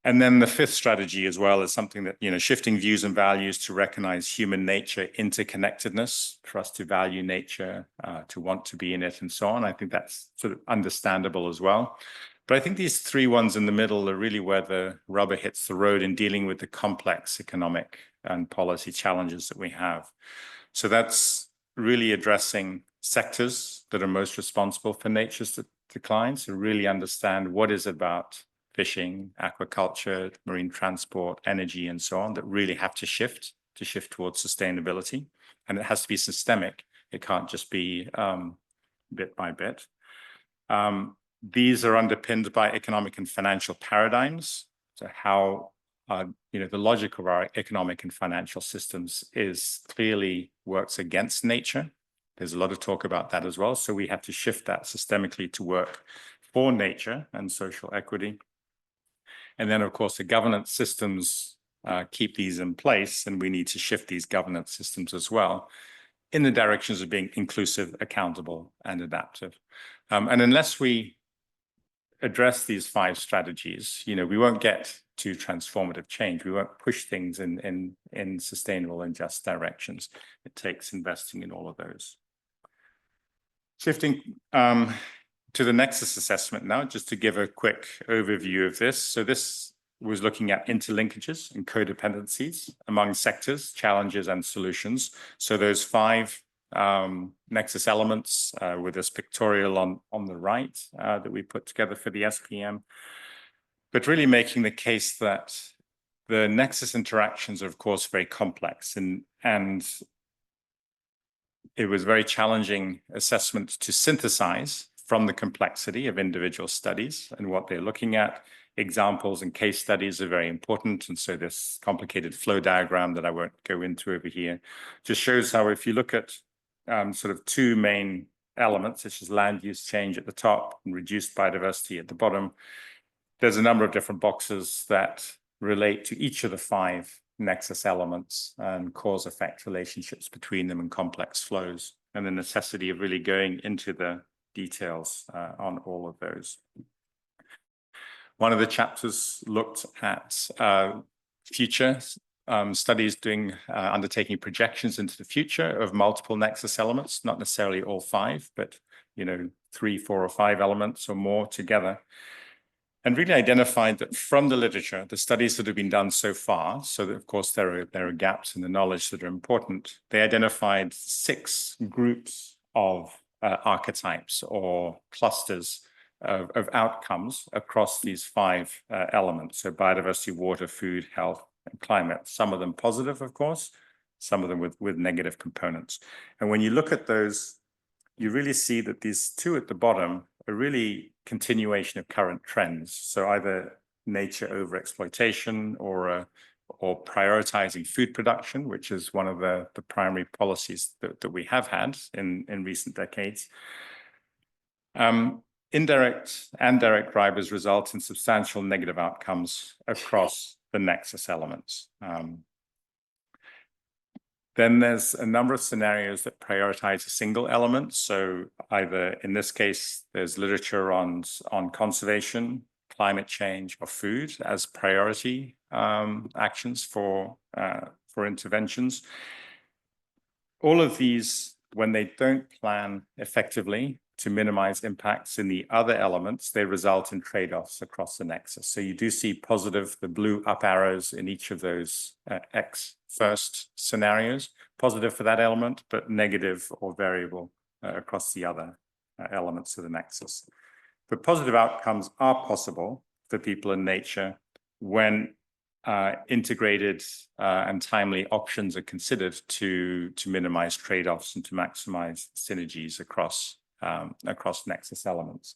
And then the 5th strategy as well is something that, you know, shifting views and values to recognize human nature interconnectedness, for us to value nature, to want to be in it, and so on. I think that's sort of understandable as well. But I think these 3 ones in the middle are really where the rubber hits the road in dealing with the complex economic and policy challenges that we have. So that's really addressing sectors that are most responsible for nature's decline, so really understand what is about fishing, aquaculture, marine transport, energy, and so on, that really have to shift towards sustainability. And it has to be systemic. It can't just be bit by bit. These are underpinned by economic and financial paradigms. So how, you know, the logic of our economic and financial systems is clearly works against nature. There's a lot of talk about that as well. So we have to shift that systemically to work for nature and social equity. And then, of course, the governance systems keep these in place, and we need to shift these governance systems as well in the directions of being inclusive, accountable, and adaptive. And unless we address these 5 strategies, you know, we won't get to transformative change. We won't push things in sustainable and just directions. It takes investing in all of those. Shifting to the Nexus assessment now, just to give a quick overview of this. So this was looking at interlinkages and codependencies among sectors, challenges, and solutions. So those 5 Nexus elements with this pictorial on the right that we put together for the SPM, but really making the case that the Nexus interactions are, of course, very complex, and it was very challenging assessment to synthesize from the complexity of individual studies and what they're looking at. Examples and case studies are very important. And so this complicated flow diagram that I won't go into over here just shows how, if you look at sort of 2 main elements, such as land use change at the top and reduced biodiversity at the bottom, there's a number of different boxes that relate to each of the 5 Nexus elements and cause-effect relationships between them and complex flows, and the necessity of really going into the details on all of those. One of the chapters looked at future studies undertaking projections into the future of multiple nexus elements, not necessarily all 5, but 3, 4, or 5 elements or more together. And really identified that from the literature, the studies that have been done so far, so that of course there are gaps in the knowledge that are important, they identified 6 groups of archetypes or clusters of outcomes across these 5 elements. So biodiversity, water, food, health, and climate. Some of them positive, of course, some of them with negative components. And when you look at those, you really see that these 2 at the bottom are really continuation of current trends. So either nature overexploitation or prioritizing food production, which is one of the primary policies that we have had in recent decades. Indirect and direct drivers result in substantial negative outcomes across the nexus elements. Then there's a number of scenarios that prioritize a single element. So either in this case, there's literature on conservation, climate change, or food as priority actions for interventions. All of these, when they don't plan effectively to minimize impacts in the other elements, they result in trade-offs across the nexus. So you do see positive, the blue up arrows in each of those X first scenarios, positive for that element, but negative or variable across the other elements of the nexus. But positive outcomes are possible for people in nature when integrated and timely options are considered to minimize trade-offs and to maximize synergies across nexus elements.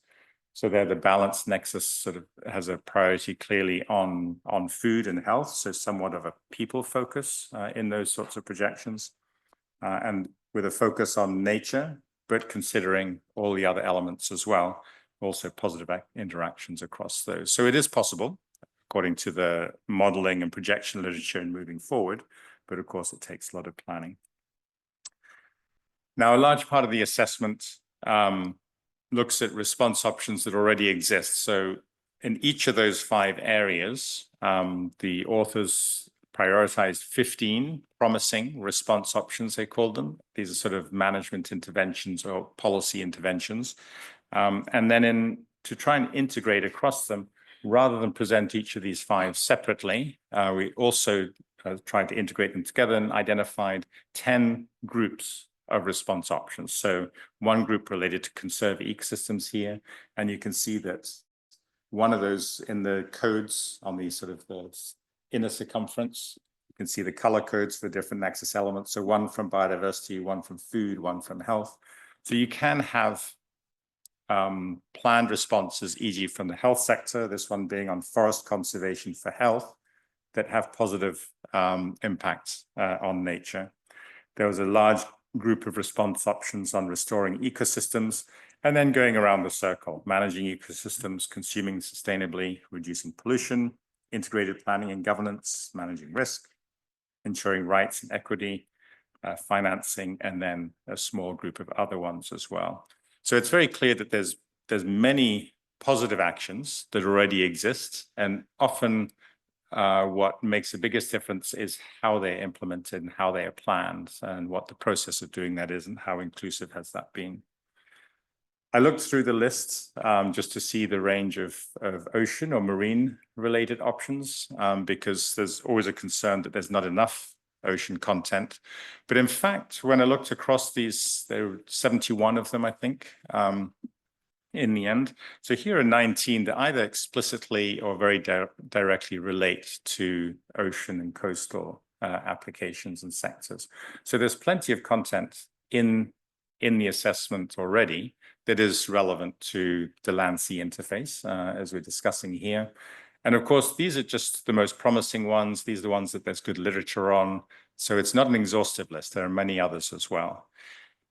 So there, the balanced nexus sort of has a priority clearly on food and health, so somewhat of a people focus in those sorts of projections, and with a focus on nature, but considering all the other elements as well, also positive interactions across those. So it is possible, according to the modeling and projection literature and moving forward, but of course it takes a lot of planning. Now, a large part of the assessment looks at response options that already exist. So in each of those 5 areas, the authors prioritized 15 promising response options, they called them. These are sort of management interventions or policy interventions. And then to try and integrate across them, rather than present each of these 5 separately, we also tried to integrate them together and identified 10 groups of response options. So one group related to conserve ecosystems here, and you can see that one of those in the codes on the sort of the inner circumference, you can see the color codes for different nexus elements. So one from biodiversity, one from food, one from health. So you can have planned responses, e.g. from the health sector, this one being on forest conservation for health, that have positive impacts on nature. There was a large group of response options on restoring ecosystems, and then going around the circle, managing ecosystems, consuming sustainably, reducing pollution, integrated planning and governance, managing risk, ensuring rights and equity, financing, and then a small group of other ones as well. So it's very clear that there's many positive actions that already exist, and often what makes the biggest difference is how they're implemented and how they are planned and what the process of doing that is and how inclusive has that been. I looked through the list just to see the range of ocean or marine related options because there's always a concern that there's not enough ocean content. But in fact, when I looked across these, there were 71 of them, I think, in the end. So here are 19 that either explicitly or very directly relate to ocean and coastal applications and sectors. So there's plenty of content in the assessment already that is relevant to the land-sea interface, as we're discussing here. And of course, these are just the most promising ones. These are the ones that there's good literature on. So it's not an exhaustive list. There are many others as well.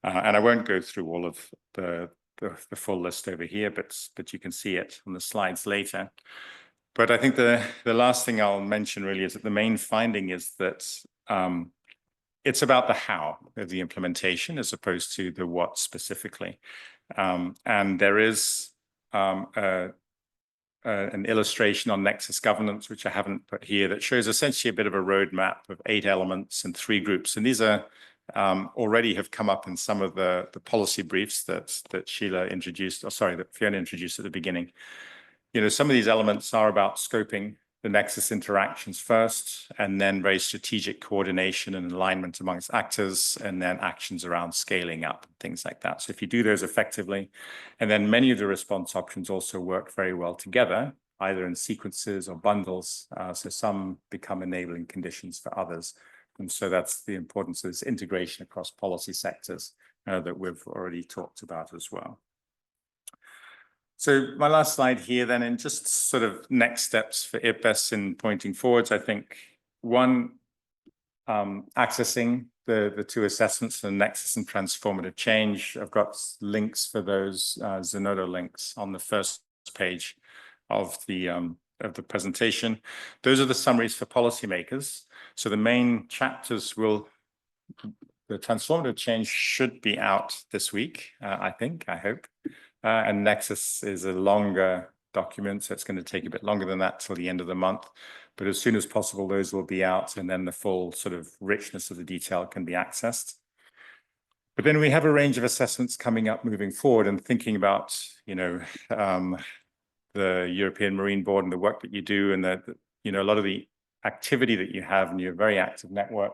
And I won't go through all of the full list over here, but you can see it on the slides later. But I think the last thing I'll mention really is that the main finding is that it's about the how of the implementation as opposed to the what specifically. And there is a an illustration on Nexus governance, which I haven't put here, that shows essentially a bit of a roadmap of 8 elements and 3 groups. And these are already have come up in some of the policy briefs that Sheila introduced, or sorry, that Fiona introduced at the beginning. You know, some of these elements are about scoping the Nexus interactions first, and then very strategic coordination and alignment amongst actors, and then actions around scaling up, things like that. So if you do those effectively, and then many of the response options also work very well together, either in sequences or bundles. So some become enabling conditions for others. And so that's the importance of this integration across policy sectors that we've already talked about as well. So my last slide here then, and just sort of next steps for IPBES in pointing forwards, I think one, accessing the 2 assessments, the Nexus and transformative change. I've got links for those Zenodo links on the first page of the presentation. Those are the summaries for policymakers. So the main chapters the transformative change should be out this week, I hope. And Nexus is a longer document, so it's going to take a bit longer than that till the end of the month. But as soon as possible, those will be out, and then the full sort of richness of the detail can be accessed. But then we have a range of assessments coming up moving forward, and thinking about, you know, the European Marine Board and the work that you do, and that, you know, a lot of the activity that you have in your very active network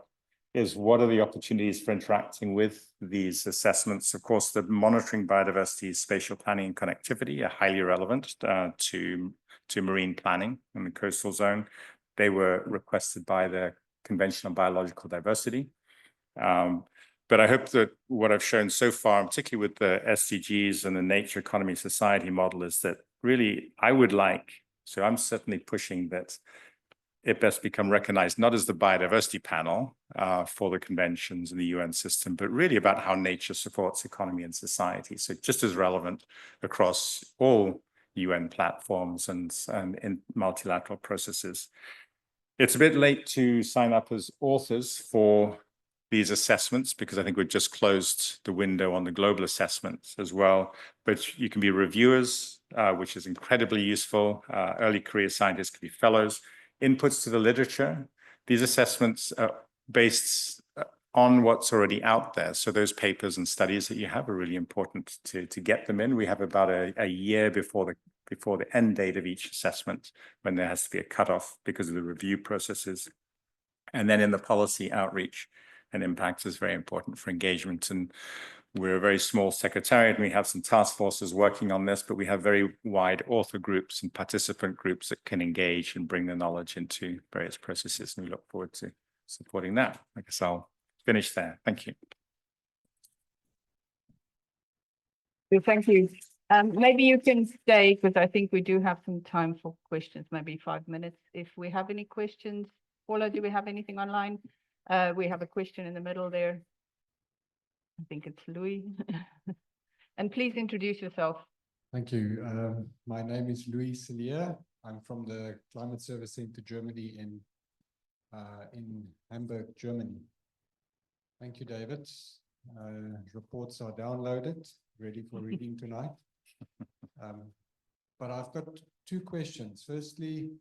is what are the opportunities for interacting with these assessments. Of course, the monitoring biodiversity, spatial planning and connectivity are highly relevant to marine planning in the coastal zone. They were requested by the Convention on Biological Diversity. But I hope that what I've shown so far, particularly with the SDGs and the nature economy society model, is that really I would like, so I'm certainly pushing that IPBES become recognized not as the biodiversity panel for the conventions and the UN system, but really about how nature supports economy and society. So just as relevant across all UN platforms and in multilateral processes. It's a bit late to sign up as authors for these assessments, because I think we've just closed the window on the global assessments as well. But you can be reviewers, which is incredibly useful. Early career scientists can be fellows. Inputs to the literature. These assessments are based on what's already out there. So those papers and studies that you have are really important to get them in. We have about a year before the end date of each assessment, when there has to be a cutoff because of the review processes. And then in the policy outreach and impact is very important for engagement. And we're a very small secretariat, and we have some task forces working on this, but we have very wide author groups and participant groups that can engage and bring the knowledge into various processes. And we look forward to supporting that. I guess I'll finish there. Thank you. Thank you. Maybe you can stay, because I think we do have some time for questions, maybe 5 minutes. If we have any questions. Paula, do we have anything online? We have a question in the middle there. I think it's Louis. And please introduce yourself. Thank you. My name is Louis Cellier. I'm from the Climate Service Center Germany in Hamburg, Germany. Thank you, David. Reports are downloaded, ready for reading tonight. But I've got 2 questions. Firstly,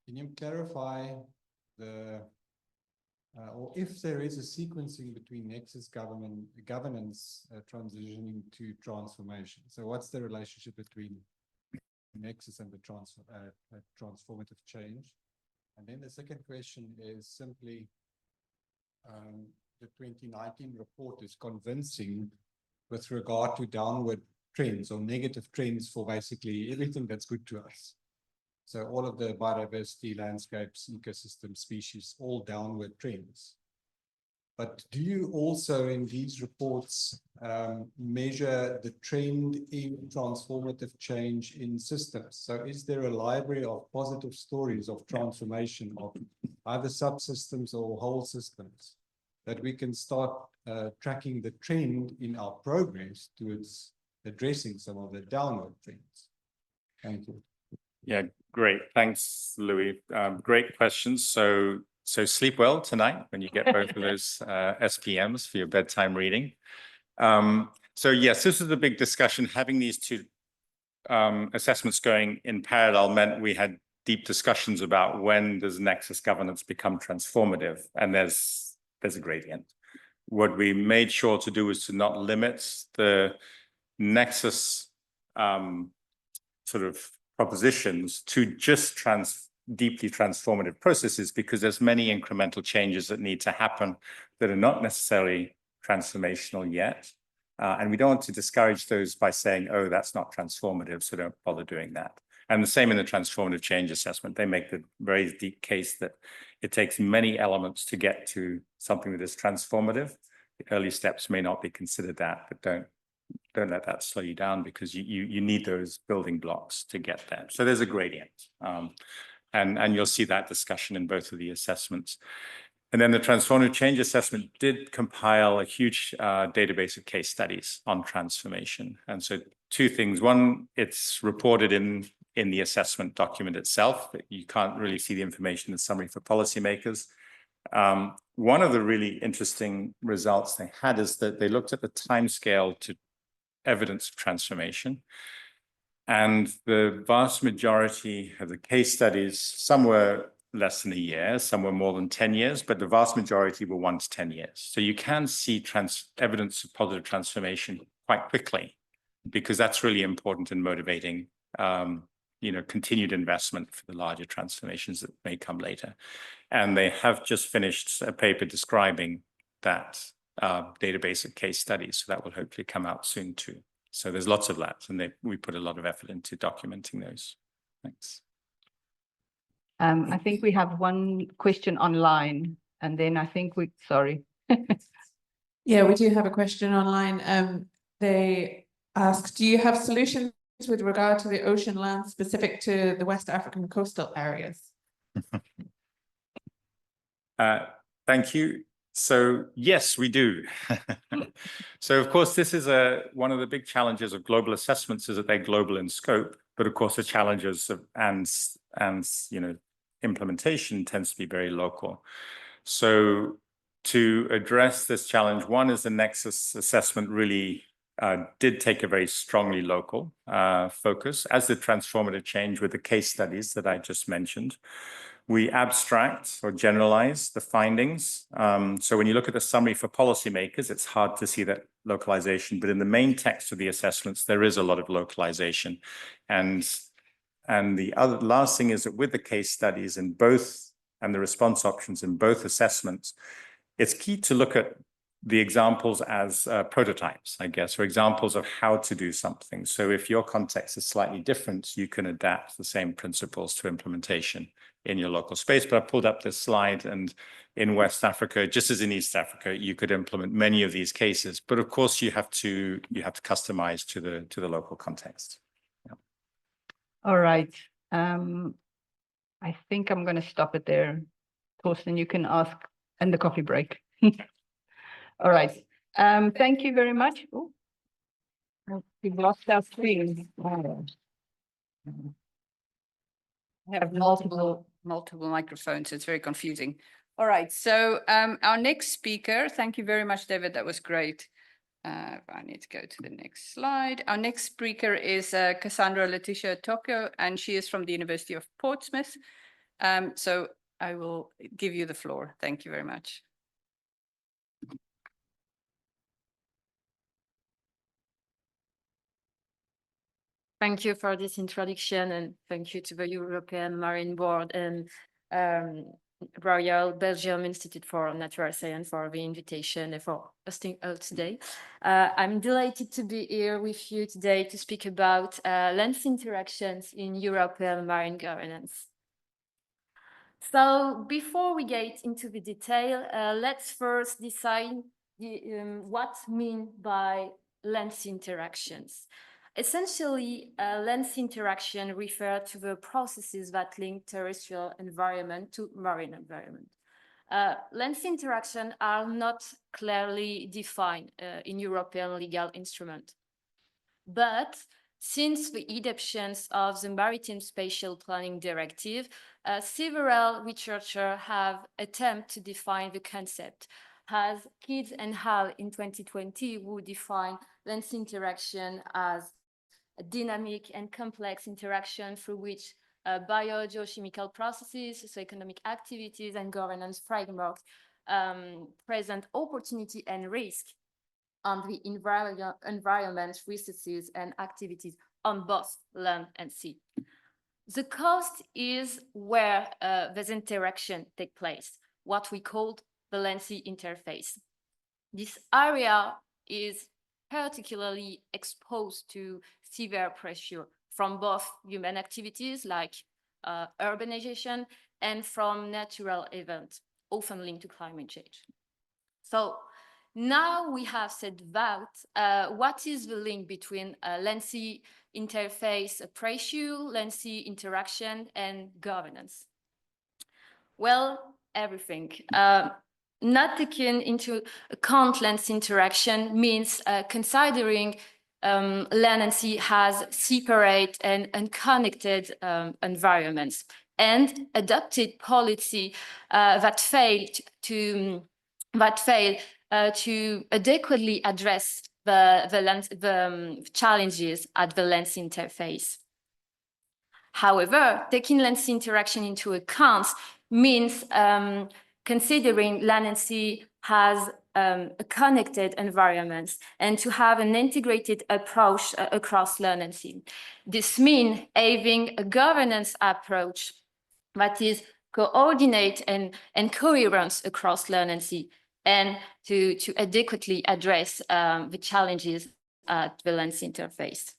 can you clarify or if there is a sequencing between Nexus governance transitioning to transformation? So what's the relationship between Nexus and the transformative change? And then the second question is simply, the 2019 report is convincing with regard to downward trends or negative trends for basically everything that's good to us. So all of the biodiversity, landscapes, ecosystem, species, all downward trends. But do you also in these reports measure the trend in transformative change in systems? So is there a library of positive stories of transformation of either subsystems or whole systems that we can start tracking the trend in our progress towards addressing some of the downward trends? Thank you. Yeah, great. Thanks, Louis. Great questions. So sleep well tonight when you get both of those SPMs for your bedtime reading. So yes, this is a big discussion, having these 2 assessments going in parallel meant we had deep discussions about when does nexus governance become transformative, and there's a gradient. What we made sure to do was to not limit the nexus sort of propositions to just deeply transformative processes, because there's many incremental changes that need to happen that are not necessarily transformational yet. And we don't want to discourage those by saying, oh, that's not transformative, so don't bother doing that. And the same in the transformative change assessment. They make the very deep case that it takes many elements to get to something that is transformative. The early steps may not be considered that, but don't let that slow you down, because you need those building blocks to get there. So there's a gradient. And you'll see that discussion in both of the assessments. And then the transformative change assessment did compile a huge database of case studies on transformation. And so two things. One, it's reported in the assessment document itself, but you can't really see the information in the summary for policymakers. One of the really interesting results they had is that they looked at the timescale to evidence of transformation. And the vast majority of the case studies, some were less than a year, some were more than 10 years, but the vast majority were 1 to 10 years. So you can see evidence of positive transformation quite quickly, because that's really important in motivating continued investment for the larger transformations that may come later. And they have just finished a paper describing that database of case studies. So that will hopefully come out soon too. So there's lots of that, and we put a lot of effort into documenting those. Thanks. I think we have one question online, and then I think sorry. Yeah, we do have a question online. They ask, do you have solutions with regard to the ocean land specific to the West African coastal areas? Thank you. So yes, we do. So of course, this is one of the big challenges of global assessments, is that they're global in scope, but of course the challenges of and implementation tends to be very local. So to address this challenge, one is the nexus assessment really did take a very strongly local focus, as the transformative change with the case studies that I just mentioned. We abstract or generalize the findings. So when you look at the summary for policymakers, it's hard to see that localization, but in the main text of the assessments, there is a lot of localization. And the last thing is that with the case studies in both and the response options in both assessments, it's key to look at the examples as prototypes, I guess, or examples of how to do something. So if your context is slightly different, you can adapt the same principles to implementation in your local space. But I pulled up this slide, and in West Africa, just as in East Africa, you could implement many of these cases. But of course, you have to customize to the local context. Yeah. All right. I think I'm going to stop it there. Torsten, you can ask in the coffee break. All right. Thank you very much. Oh, we've lost our screen. Oh. I have multiple microphones, so it's very confusing. All right. So our next speaker, thank you very much, David. That was great. I need to go to the next slide. Our next speaker is Cassandra Tocco, and she is from the University of Portsmouth. So I will give you the floor. Thank you very much. Thank you for this introduction, and thank you to the European Marine Board and Royal Belgium Institute for Natural Science for the invitation and for hosting us today. I'm delighted to be here with you today to speak about lens interactions in European marine governance. So before we get into the detail, let's first decide what mean by lens interactions. Essentially, lens interaction refer to the processes that link terrestrial environment to marine environment. Lens interaction are not clearly defined in European legal instrument. But since the adoptions of the Maritime Spatial Planning Directive, several researchers have attempted to define the concept, as Kidd and Hall in 2020 who define lens interaction as dynamic and complex interaction through which biogeochemical processes, socioeconomic activities, and governance frameworks present opportunity and risk on the environment, resources, and activities on both land and sea. The coast is where this interaction takes place, what we call the land-sea interface. This area is particularly exposed to severe pressure from both human activities like urbanization and from natural events, often linked to climate change. So now we have said that, what is the link between land-sea interface pressure, land-sea interaction, and governance? Well, everything. Not taking into account land-sea interaction means considering land and sea as separate and unconnected environments, and adopted policy that fail to adequately address the challenges at the land-sea interface. However, taking land-sea interaction into account means considering land and sea as connected environments and to have an integrated approach across land and sea. This means having a governance approach that is coordinate and coherent across land and sea, and to adequately address the challenges at the land-sea interface.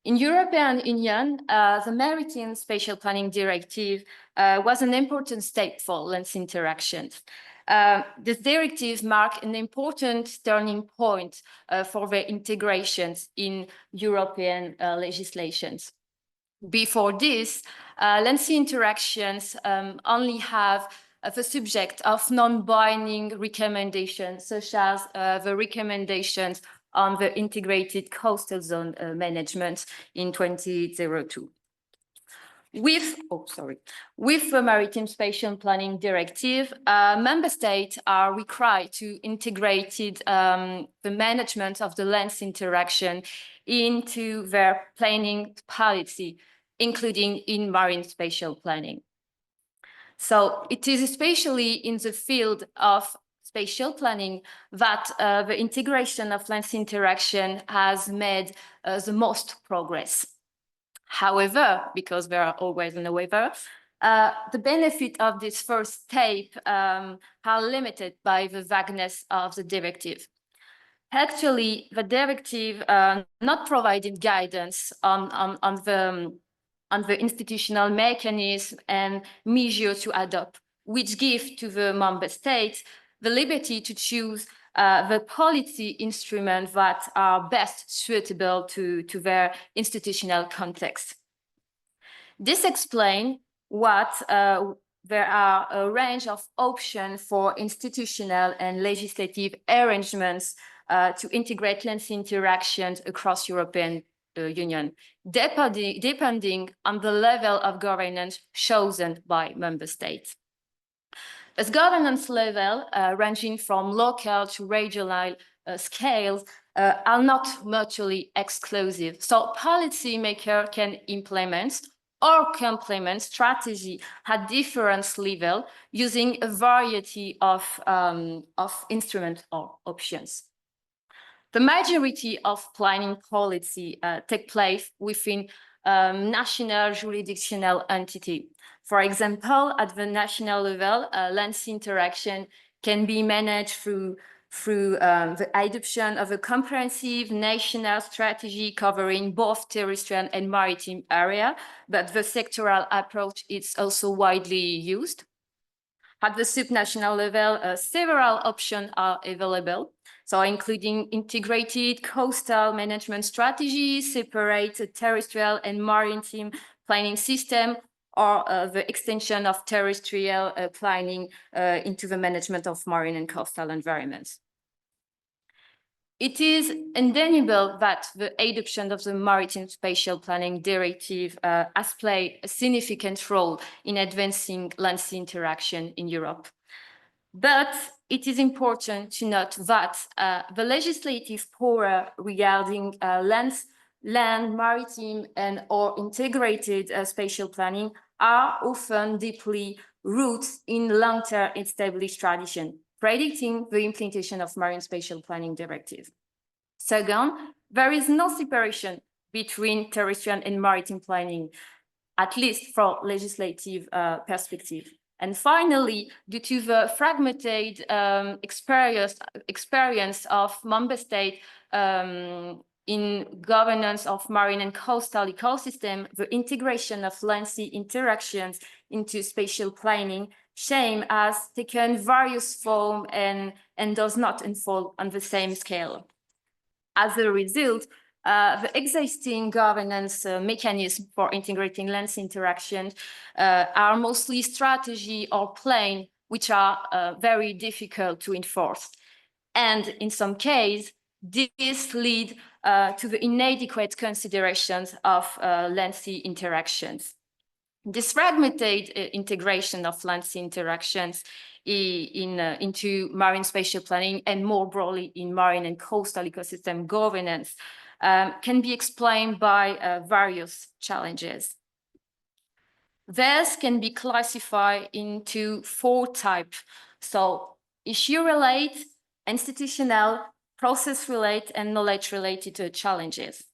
In European Union, the Maritime Spatial Planning Directive was an important step for land-sea interactions. This directive marked an important turning point for the integrations in European legislations. Before this, land-sea interactions only have the subject of non-binding recommendations, such as the recommendations on the integrated coastal zone management in 2002. With the Maritime Spatial Planning Directive, member states are required to integrate the management of the land-sea interaction into their planning policy, including in marine spatial planning. So it is especially in the field of spatial planning that the integration of land-sea interaction has made the most progress. However, because there are always no however, the benefit of this first step are limited by the vagueness of the directive. Actually, the directive not provided guidance on the institutional mechanism and measures to adopt, which give to the member states the liberty to choose the policy instruments that are best suitable to their institutional context. This explains what there are a range of options for institutional and legislative arrangements to integrate land-sea interactions across European Union, depending on the level of governance chosen by member states. As governance level, ranging from local to regional scales, are not mutually exclusive. So policymakers can implement or complement strategy at different levels using a variety of instruments or options. The majority of planning policy take place within national jurisdictional entity. For example, at the national level, land-sea interaction can be managed through the adoption of a comprehensive national strategy covering both terrestrial and maritime area, but the sectoral approach is also widely used. At the subnational level, several options are available, so including integrated coastal management strategies, separate terrestrial and maritime planning system, or the extension of terrestrial planning into the management of marine and coastal environments. It is undeniable that the adoption of the Maritime Spatial Planning Directive has played a significant role in advancing land-sea interaction in Europe. But it is important to note that the legislative power regarding land, maritime, and or integrated spatial planning are often deeply rooted in long-term established tradition, predicting the implementation of Marine Spatial Planning Directive. Second, there is no separation between terrestrial and maritime planning, at least from legislative perspective. And finally, due to the fragmented experience of member states in governance of marine and coastal ecosystem, the integration of land-sea interactions into spatial planning has taken various forms and does not unfold on the same scale. As a result, the existing governance mechanisms for integrating land-sea interactions are mostly strategy or plan, which are very difficult to enforce. And in some cases, this leads to the inadequate considerations of land-sea interactions. This fragmented integration of land-sea interactions into marine spatial planning and more broadly in marine and coastal ecosystem governance can be explained by various challenges. This can be classified into 4 types. So issue-related, institutional, process-related, and knowledge-related challenges.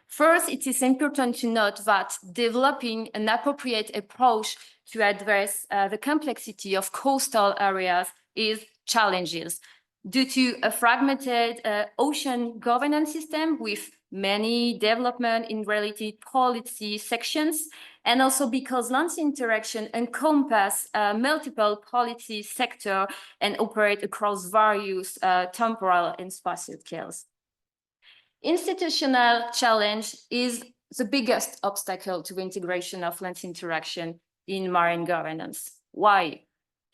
First, it is important to note that developing an appropriate approach to address the complexity of coastal areas is challenges due to a fragmented ocean governance system with many development in related policy sections, and also because land-sea interaction encompass multiple policy sectors and operate across various temporal and spatial scales. Institutional challenge is the biggest obstacle to integration of land-sea interaction in marine governance. Why?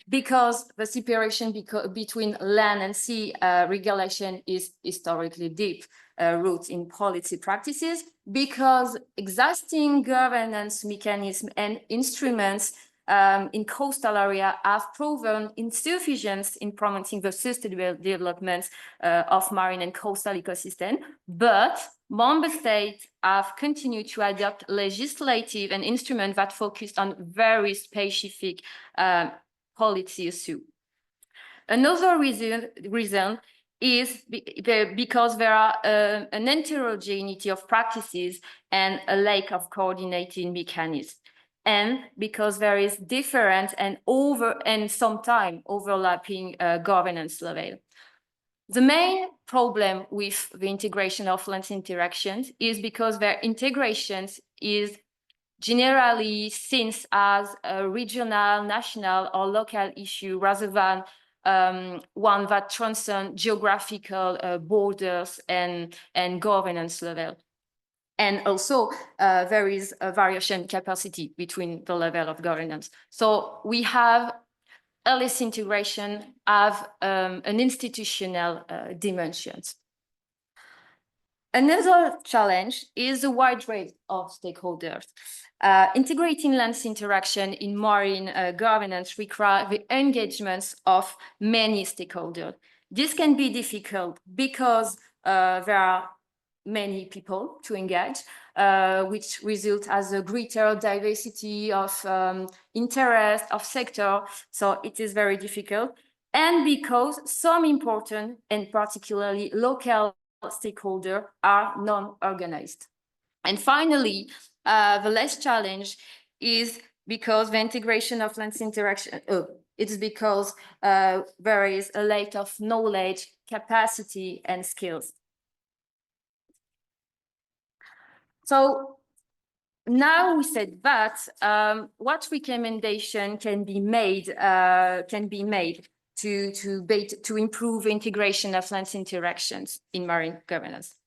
Because the separation between land and sea regulation is historically deep rooted in policy practices, because existing governance mechanisms and instruments in coastal area have proven insufficient in promoting the sustainable development of marine and coastal ecosystem, but member states have continued to adopt legislative and instruments that focus on very specific policy issues. Another reason is because there are an heterogeneity of practices and a lack of coordinating mechanisms, and because there is different and sometimes overlapping governance level. The main problem with the integration of land-sea interactions is because their integrations is generally seen as a regional, national, or local issue rather than one that transcends geographical borders and governance level. And also, there is a variation capacity between the level of governance. So we have LS integration have an institutional dimensions. Another challenge is the wide range of stakeholders. Integrating land-sea interaction in marine governance requires the engagements of many stakeholders. This can be difficult because there are many people to engage, which result as a greater diversity of interest, of sector. So it is very difficult. And because some important and particularly local stakeholders are non-organized. And finally, the last challenge is because the integration of land-sea interaction, it's because there is a lack of knowledge, capacity, and skills. So now we said that, what recommendation can be made to improve integration of land-sea interactions in marine governance?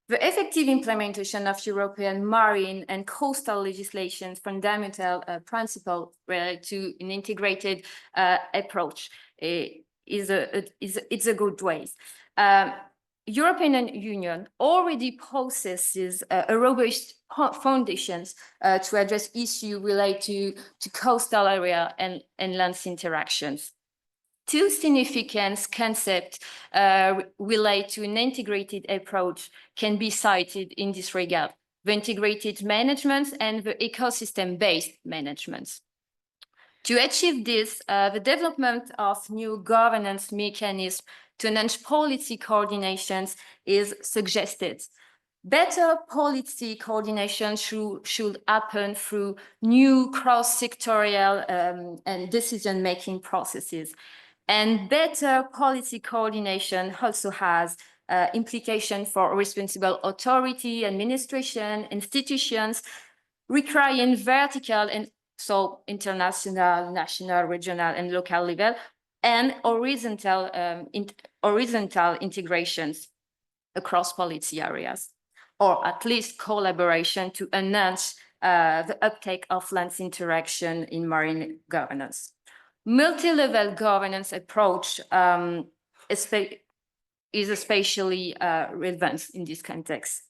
The effective implementation of European marine and coastal legislation's fundamental principle related to an integrated approach it's a good way. European Union already possesses a robust foundations to address issues related to coastal area and land interactions. Two significant concepts relate to an integrated approach can be cited in this regard: the integrated management and the ecosystem-based management. To achieve this, the development of new governance mechanisms to enhance policy coordinations is suggested. Better policy coordination should happen through new cross-sectorial and decision-making processes. And better policy coordination also has implication for responsible authority, administration, institutions, requiring vertical and so international, national, regional, and local level, and horizontal integrations across policy areas, or at least collaboration to enhance the uptake of lands interaction in marine governance. Multi-level governance approach is especially relevant in this context.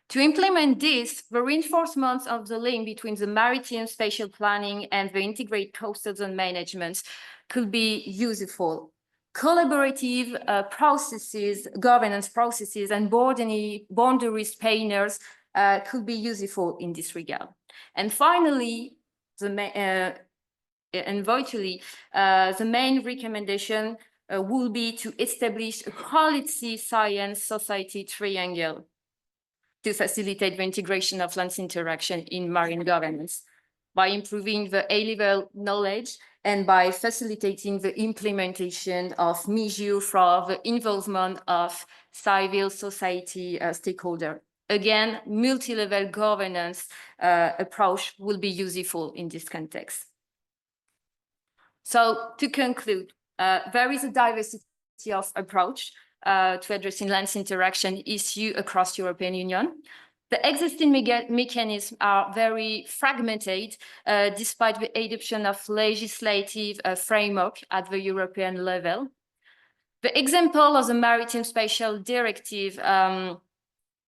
To implement this, the reinforcement of the link between the maritime spatial planning and the integrated coastal zone management could be useful. Collaborative processes, governance processes, and boundary spanners could be useful in this regard. And finally, the main recommendation will be to establish a policy science society triangle to facilitate the integration of lands interaction in marine governance by improving the A-level knowledge and by facilitating the implementation of measures for the involvement of civil society stakeholders. Again, multi-level governance approach will be useful in this context. So to conclude, there is a diversity of approach to addressing lands interaction issue across European Union. The existing mechanisms are very fragmented despite the adoption of legislative framework at the European level. The example of the Maritime Spatial Directive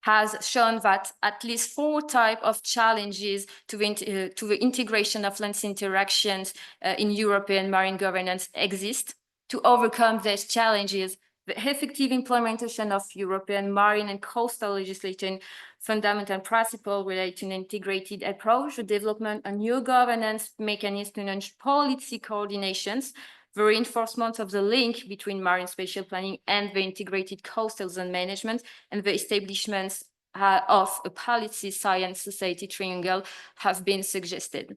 has shown that at least 4 types of challenges to the integration of lands interactions in European marine governance exist. To overcome these challenges, the effective implementation of European marine and coastal legislation fundamental principles relate to an integrated approach, the development of new governance mechanisms to enhance policy coordinations, the reinforcement of the link between marine spatial planning and the integrated coastal zone management, and the establishment of a policy science society triangle have been suggested.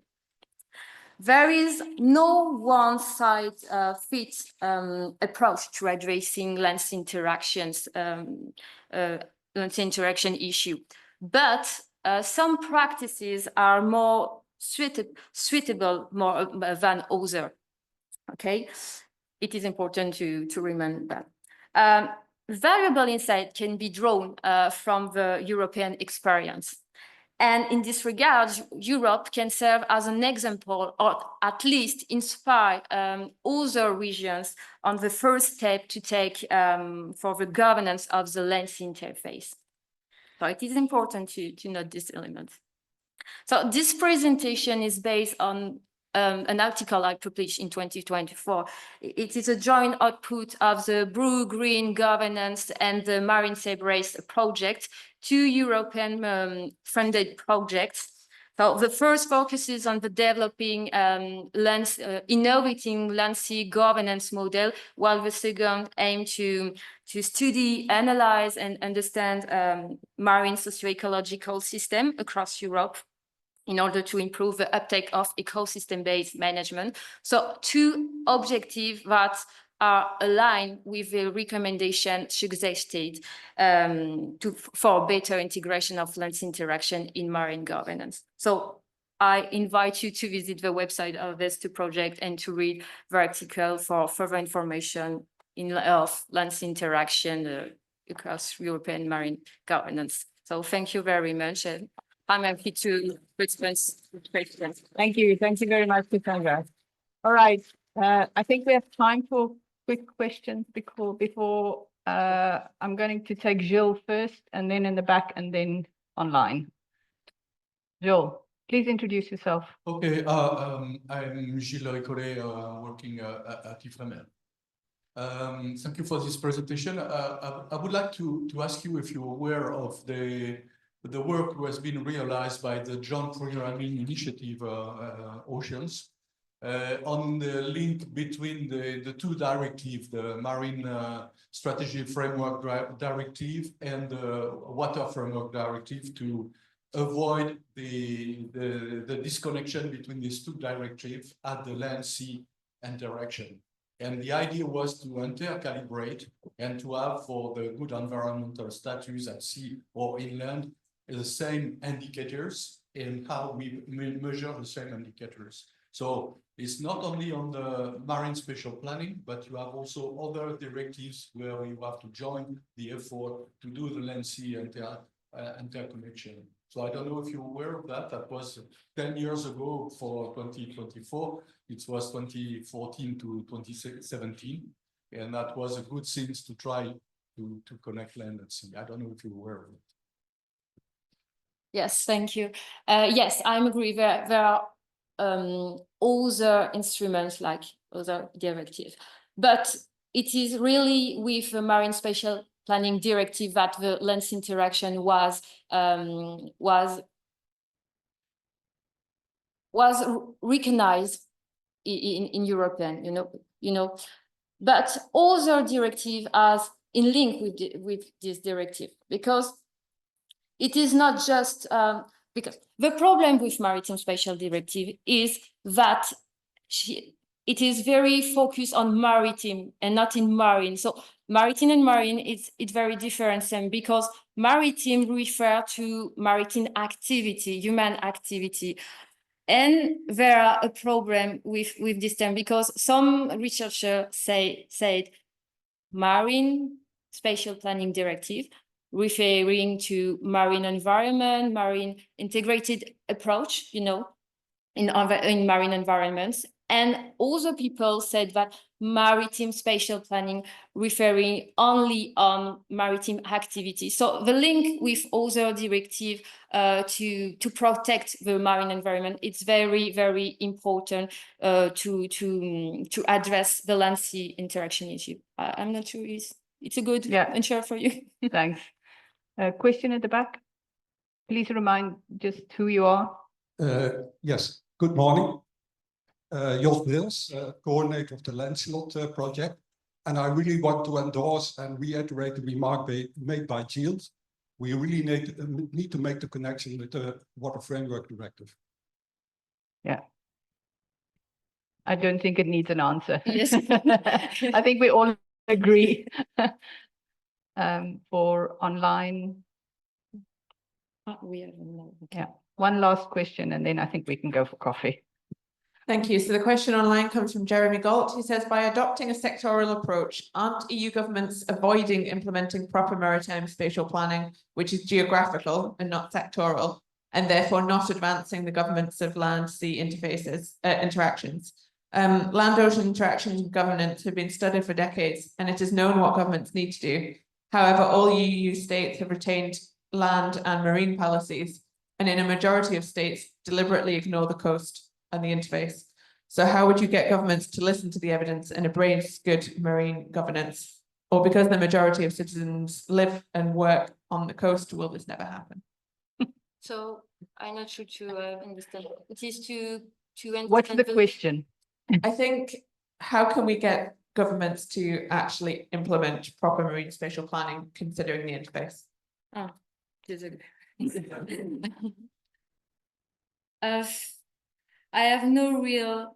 There is no one-size-fits approach to addressing lands interaction issue, but some practices are more suitable than others. Okay, it is important to remember that. Valuable insight can be drawn from the European experience. And in this regard, Europe can serve as an example, or at least inspire other regions on the first step to take for the governance of the lands interface. So it is important to note this element. So this presentation is based on an article I published in 2024. It is a joint output of the Blue Green Governance and the Marine Safe Race project, 2 European funded projects. So the first focuses on the developing innovating land sea governance model, while the second aims to study, analyze, and understand marine socio-ecological system across Europe in order to improve the uptake of ecosystem-based management. So 2 objectives that are aligned with the recommendation suggested for better integration of lands interaction in marine governance. So I invite you to visit the website of this 2 projects and to read the article for further information of lands interaction across European marine governance. So thank you very much. I'm happy to respond to questions. Thank you. Thank you very much, Cassandra. All right. I think we have time for quick questions before I'm going to take Jill first, and then in the back, and then online. Jill, Please introduce yourself. Okay, I'm Gilles Ricollet, working at IFREMER. Thank you for this presentation. I would like to ask you if you're aware of the work who has been realized by the Joint Programming Initiative Oceans on the link between the two directives, the Marine Strategy Framework Directive and the Water Framework Directive, to avoid the disconnection between these two directives at the land-sea interaction. And the idea was to intercalibrate and to have, for the good environmental status at sea or inland, the same indicators and how we measure the same indicators. So it's not only on the marine spatial planning, but you have also other directives where you have to join the effort to do the land-sea interconnection. So I don't know if you're aware of that. That was 10 years ago for 2024. It was 2014 to 2017. And that was a good thing to try to connect land and sea. I don't know if you're aware of it. Yes, thank you. Yes, I agree. There are other instruments like other directives, but it is really with the Marine Spatial Planning Directive that the land interaction was recognized in European, you know, but other directive as in link with this directive, because it is not just because the problem with Maritime Spatial Directive is that it is very focused on maritime and not in marine. So maritime and marine, it's very different, and because maritime refer to maritime activity, human activity. And there are a problem with this term, because some researchers said Marine Spatial Planning Directive, referring to marine environment, marine integrated approach, you know, in marine environments. And other people said that maritime spatial planning referring only on maritime activity. So the link with other directive to protect the marine environment, it's very, very important to address the land-sea interaction issue. I'm not sure it's a good answer for you. Thanks. Question at the back. Please remind just who you are. Yes, good morning. Jos Brils, coordinator of the Lancelot project. And I really want to endorse and reiterate the remark made by Gilles. We really need to make the connection with the Water Framework Directive. Yeah. I don't think it needs an answer. Yes. I think we all agree. For online. We have no. Yeah. One last question, and then I think we can go for coffee. Thank you. So the question online comes from Jeremy Galt. He says, by adopting a sectoral approach, aren't EU governments avoiding implementing proper maritime spatial planning, which is geographical and not sectoral, and therefore not advancing the governments of land-sea interactions? Land-ocean interactions and governance have been studied for decades, and it is known what governments need to do. However, all EU states have retained land and marine policies, and in a majority of states deliberately ignore the coast and the interface. So how would you get governments to listen to the evidence and embrace good marine governance? Or because the majority of citizens live and work on the coast, will this never happen? So I'm not sure to understand. It is to What's the question? I think, how can we get governments to actually implement proper marine spatial planning, considering the interface? I have no real.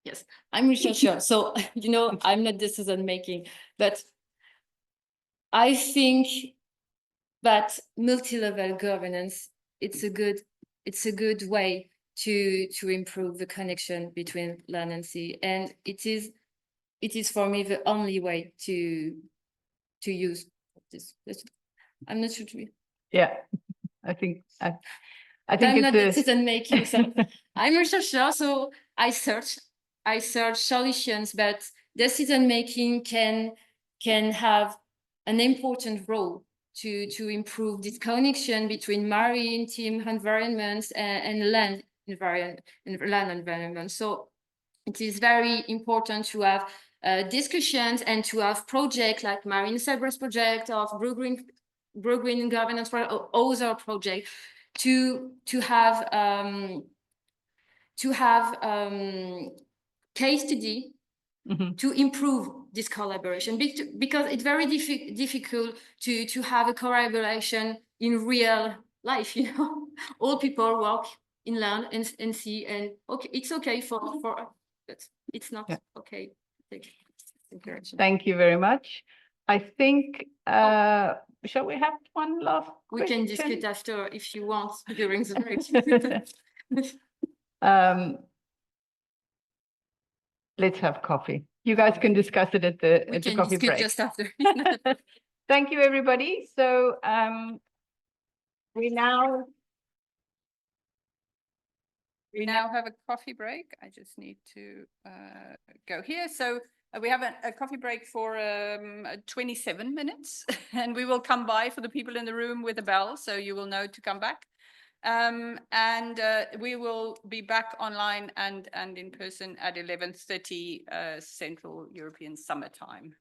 Yes, I'm researcher, so you know I'm not decision making, but I think that multi-level governance it's a good way to improve the connection between land and sea, and it is for me the only way to use this. I'm not sure to be. Yeah, I think I'm not decision making, so I'm a researcher, so I search solutions, but decision making can have an important role to improve this connection between maritime environments and land environment. So it is very important to have discussions and to have projects like Marine Cyprus project of green governance for other projects to have case study to improve this collaboration, because it's very difficult to have a collaboration in real life, you know. All people work in land and sea, and okay, it's okay for but it's not okay. Thank you very much. I think, shall we have one last We question? can discuss after if you want during the break. Let's have coffee. You guys can discuss it at the coffee break. Just after. Thank you, everybody. So we now have a coffee break. I just need to go here. So we have a coffee break for 27 minutes, and we will come by for the people in the room with a bell, so you will know to come back. And we will be back online and in person at 11:30 Central European Summer Time.